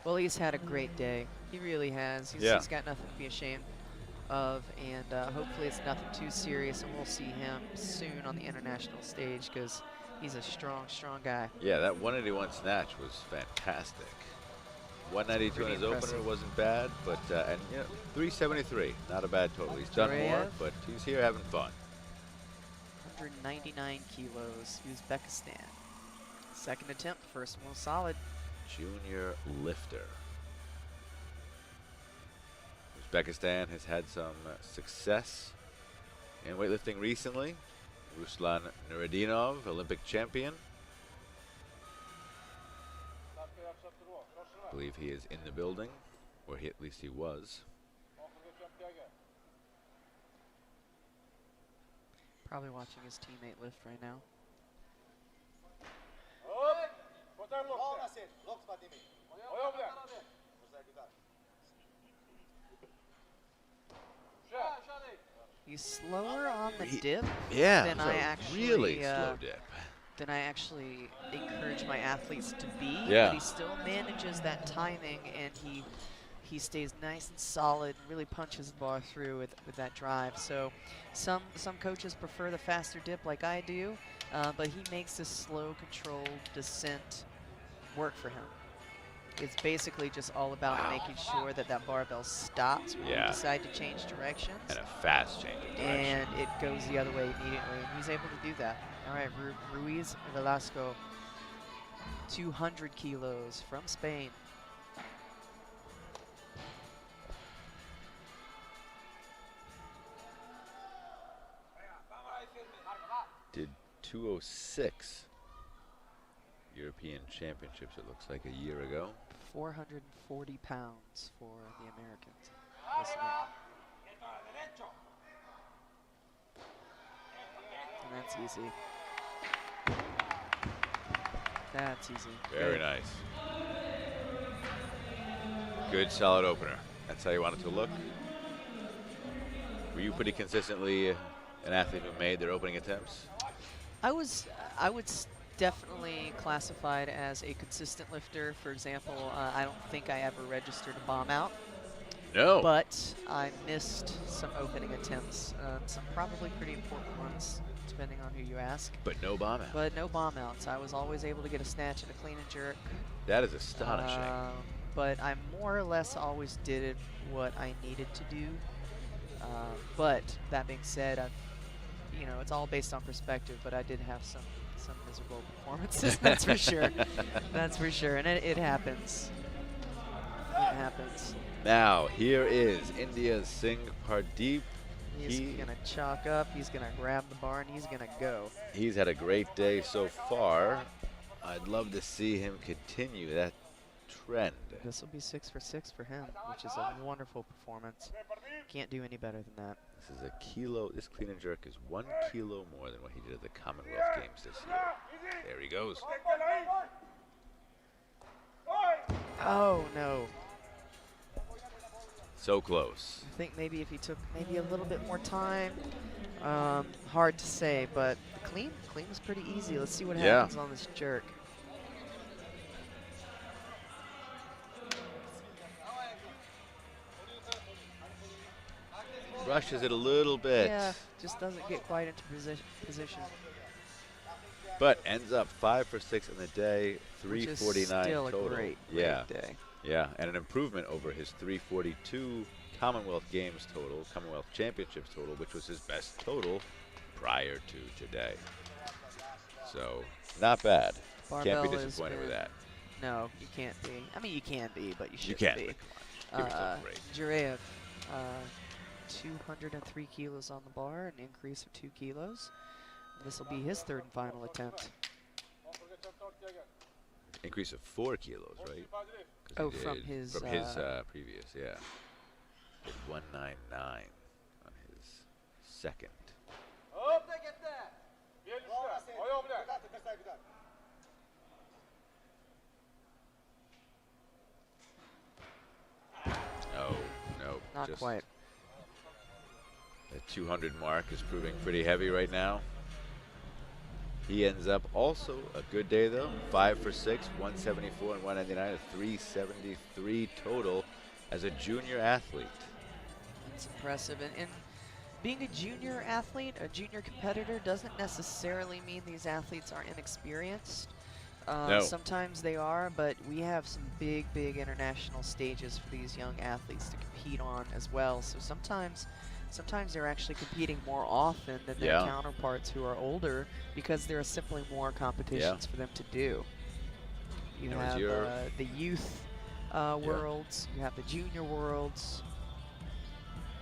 Well, he's had a great day. He really has. He's got nothing to be ashamed of, and hopefully it's nothing too serious, and we'll see him soon on the international stage, because he's a strong, strong guy. Yeah, that 181 snatch was fantastic. 192 in Pretty his impressive. opener wasn't bad, but and you know, 373, not a bad total. He's done more, Andreev. but he's here having fun. 199 kilos, Uzbekistan. Second attempt, first one solid. Junior lifter. Uzbekistan has had some success in weightlifting recently. Ruslan Nureddinov, Olympic champion. I believe he is in the building, or at least he was. Probably watching his teammate lift right now. He's slower on the dip Yeah, than so I actually really slow dip. than I actually encourage my athletes to be. Yeah. But he still manages that timing, and he stays nice and solid, really punches the bar through with that drive. So some coaches prefer the faster dip like I do, but he makes this slow, controlled descent work for him. It's basically just all about making sure that that barbell stops when you decide to change directions. And a fast change of direction. And it goes the other way immediately, and he's able to do that. All right, Ruiz Velasco, 200 kilos from Spain. Did 206 European Championships, it looks like, a year ago. 440 pounds for the Americans. Listen up. And that's easy. That's easy. Very Good. nice. Good, solid opener. That's how you want it to look. Were you pretty consistently an athlete who made their opening attempts? I would definitely classified as a consistent lifter. For example, I don't think I ever registered a bomb out. No. But I missed some opening attempts, some probably pretty important ones, depending on who you ask. But no bomb out. But no bomb outs. I was always able to get a snatch and a clean and jerk. That is astonishing. But I more or less always did what I needed to do. But that being said, you know, it's all based on perspective, but I did have some miserable performances, that's for sure. That's for sure, and it happens. It happens. Now, here is India's Singh Pardeep. He's going to chalk up. He's going to grab the bar, and he's going to go. He's had a great day so far. I'd love to see him continue that trend. This will be 6 for 6 for him, which is a wonderful performance. Can't do any better than that. This is a kilo. This clean and jerk is 1 kilo more than what he did at the Commonwealth Games this year. There he goes. Oh, no. So close. I think maybe if he took maybe a little bit more time, hard to say, but the clean was pretty easy. Let's see what happens on this jerk. Rushes it a little bit. Yeah, just doesn't get quite into position. But ends up 5 for 6 in the day, Which is 349 still total. a great day. Yeah, and an improvement over his 342 Commonwealth Games total, Commonwealth Championships total, which was his best total prior to today. So, not bad. Can't be Barbell has disappointed with been- that. No, you can't be. I mean, you can be, but you shouldn't You can, be. but come on. Give yourself a break. Jurev, 203 kilos on the bar, an increase of 2 kilos. This will be his third and final attempt. Increase of 4 kilos, right? 'Cause Oh, he from did- his, From his previous, yeah. Did 199 on his second. Oh, no. Not just quite. The 200 mark is proving pretty heavy right now. He ends up also a good day though. 5 for 6, 174 and 199, a 373 total as a junior athlete. It's impressive. And being a junior athlete, a junior competitor, doesn't necessarily mean these athletes are inexperienced. No. Sometimes they are, but we have some big international stages for these young athletes to compete on as well. So sometimes they're actually competing more often than their counterparts who are older because there are simply more competitions for them to do. You have the youth worlds, you have the junior worlds,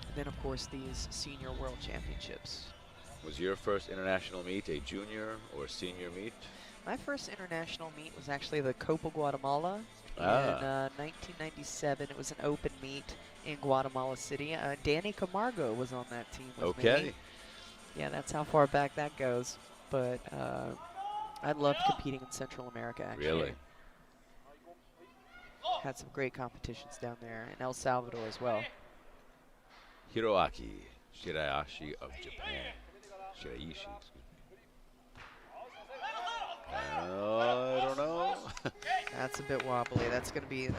and then of course these senior world championships. Was your first international meet a junior or senior meet? My first international meet was actually the Copa Guatemala in 1997. It was an open meet in Guatemala City. Danny Camargo was on that team with me. Yeah, that's how far back that goes. But I loved competing in Central America, actually. Really? Had some great competitions down there in El Salvador as well. Hiroaki Shiraishi of Japan. Shiraishi, excuse me. I don't know. That's a bit wobbly. That's gonna be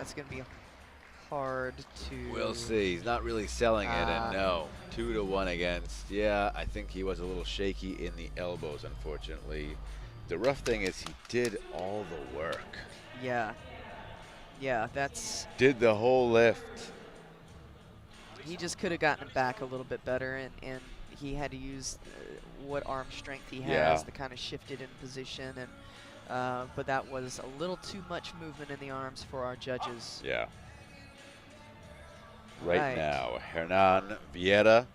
hard to. We'll see. He's not really selling it, and no, 2-1 against. Yeah, I think he was a little shaky in the elbows, unfortunately. The rough thing is he did all the work. Yeah, that's. Did the whole lift. He just could have gotten it back a little bit better, and he had to use what arm strength he has to kind of shift it in position, and but that was a little too much movement in the arms for our judges. Yeah. Right now, Hernan Vieira,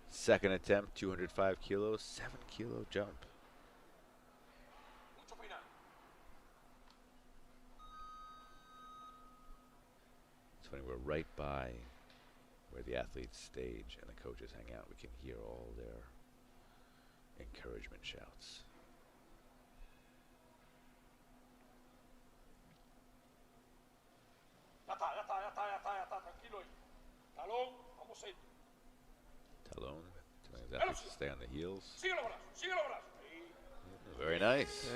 second attempt, 205 kilos, 7-kilo jump. It's funny, we're right by where the athletes stage and the coaches hang out. We can hear all their encouragement shouts. Talon, telling his athletes to stay on the heels. Very nice.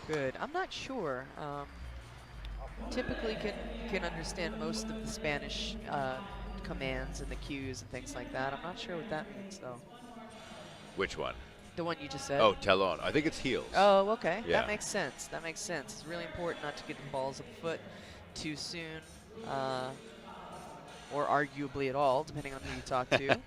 Good. I'm not sure. Typically can understand most of the Spanish commands and the cues and things like that. I'm not sure what that means though. Which one? The one you just said. Oh, Talon. I think it's heels. Oh, okay. Yeah. That makes sense. That makes sense. It's really important not to get the balls of the foot too soon, or arguably at all, depending on who you talk to,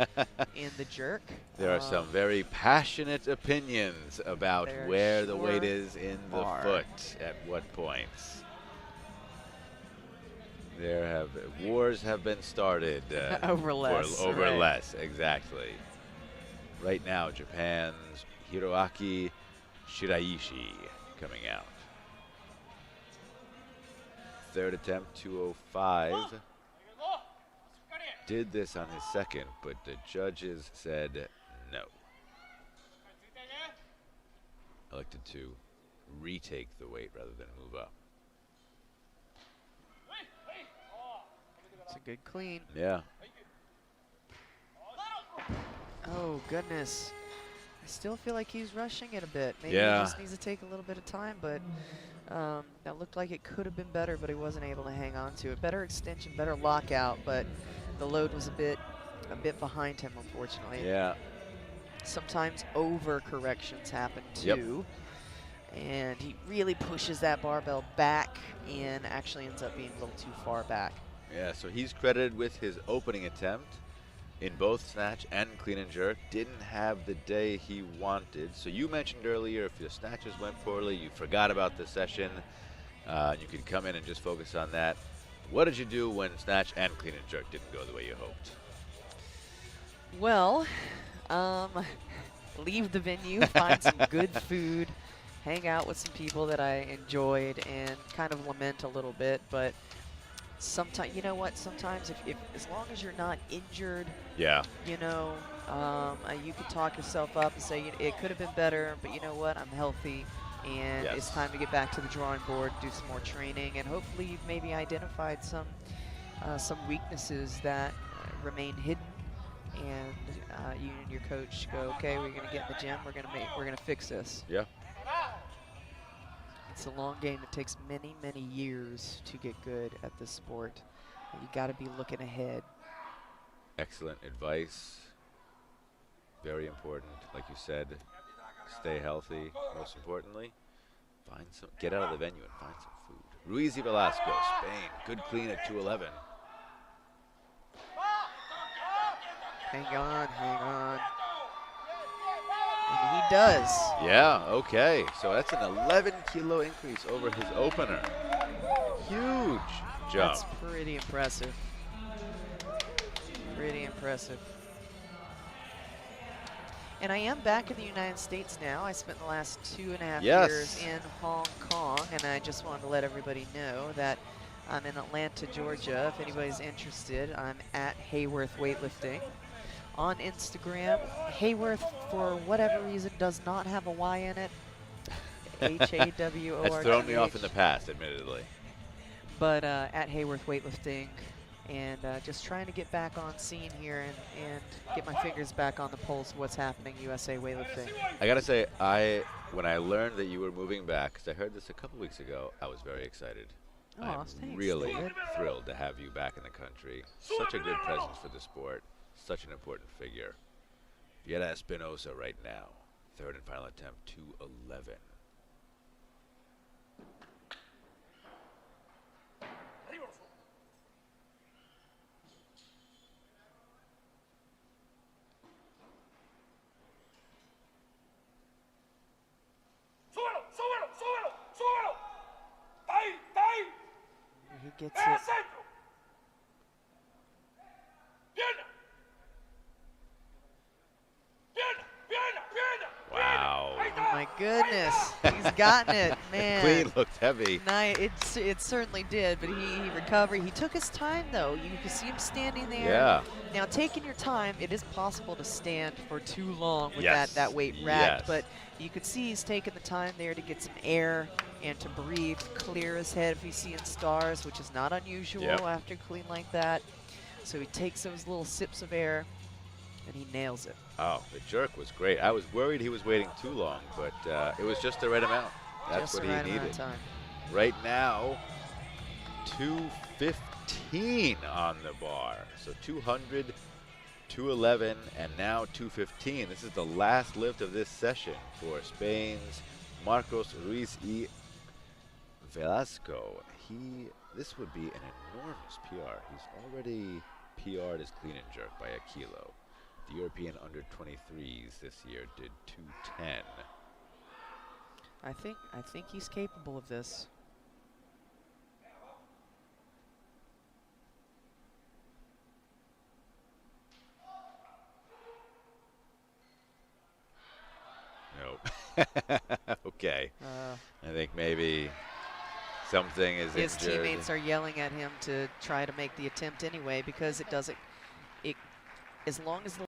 in the jerk. There are some very passionate opinions about where the weight is in the foot at what points. Wars have been started Over less, over right. less, exactly. Right now, Japan's Hiroaki Shiraishi coming out. Third attempt, 205. Did this on his second, but the judges said no. Elected to retake the weight rather than move up. It's a good clean. Yeah. Oh, goodness. I still feel like he's rushing it a bit. Maybe Yeah. he just needs to take a little bit of time, but that looked like it could have been better, but he wasn't able to hang on to it. Better extension, better lockout, but the load was a bit behind him, unfortunately. Yeah. Sometimes overcorrections happen too. And he really pushes that barbell back and actually ends up being a little too far back. Yeah, so he's credited with his opening attempt in both snatch and clean and jerk. Didn't have the day he wanted. So you mentioned earlier if your snatches went poorly, you forgot about the session, you could come in and just focus on that. What did you do when snatch and clean and jerk didn't go the way you hoped? Well, leave the venue, find some good food, hang out with some people that I enjoyed, and kind of lament a little bit. But sometimes, you know what? Sometimes, if as long as you're not injured, Yeah. you know, you can talk yourself up and say it could have been better. But you know what? I'm healthy, and Yes. it's time to get back to the drawing board, do some more training, and hopefully you've maybe identified some weaknesses that remain hidden. And you and your coach go, okay, we're gonna get in the gym. We're gonna fix this. Yeah. It's a long game. It takes many, many years to get good at this sport. You got to be looking ahead. Excellent advice. Very important, like you said. Stay healthy. Most importantly, get out of the venue and find some food. Ruiz y Velasco, Spain. Good clean at 211. Hang on, hang on. And he does. Yeah, okay. So that's an 11 kilo increase over his opener. Huge jump. That's pretty impressive. Pretty impressive. And I am back in the United States now. I spent the last 2.5 years in Hong Kong, and I just wanted to let everybody know that I'm in Atlanta, Georgia. If anybody's interested, I'm at Hayworth Weightlifting. On Instagram, Hayworth, for whatever reason, does not have a Y in it. H-A-W-O-R-T-H. That's thrown me off in the past, admittedly. But at Hayworth Weightlifting, and just trying to get back on scene here and get my fingers back on the pulse of what's happening USA Weightlifting. I gotta say, when I learned that you were moving back, because I heard this a couple weeks ago, I was very excited. Oh, I'm thanks, really David. thrilled to have you back in the country. Such a good presence for the sport. Such an important figure. Viera Espinosa right now. Third and final attempt, 211. ¡Súbelo, súbelo, súbelo, súbelo! ¡Está ahí, está ahí! He gets ¡Ve al it. centro! ¡Pierna! ¡Pierna, pierna, pierna! Wow. ¡Ahí está! Oh my goodness, he's gotten it, man. Clean looked heavy. It certainly did, but he recovered. He took his time, though. You can see him standing there. Yeah. Now, taking your time, it is possible to stand for too long with Yes. that weight racked, Yes. but you could see he's taking the time there to get some air and to breathe, clear his head if he's seeing stars, which is not unusual after clean like that. So he takes those little sips of air, and he nails it. Oh, the jerk was great. I was worried he was waiting too long, but it was just the right amount. That's Just what the right he amount needed. of time. Right now, 215 on the bar. So 200, 211, and now 215. This is the last lift of this session for Spain's Marcos Ruiz y Velasco. This would be an enormous PR. He's already PR'd his clean and jerk by a kilo. The European under 23s this year did 210. I think he's capable of this. Okay. I think maybe something is His injured. teammates are yelling at him to try to make the attempt anyway because it doesn't. As long as the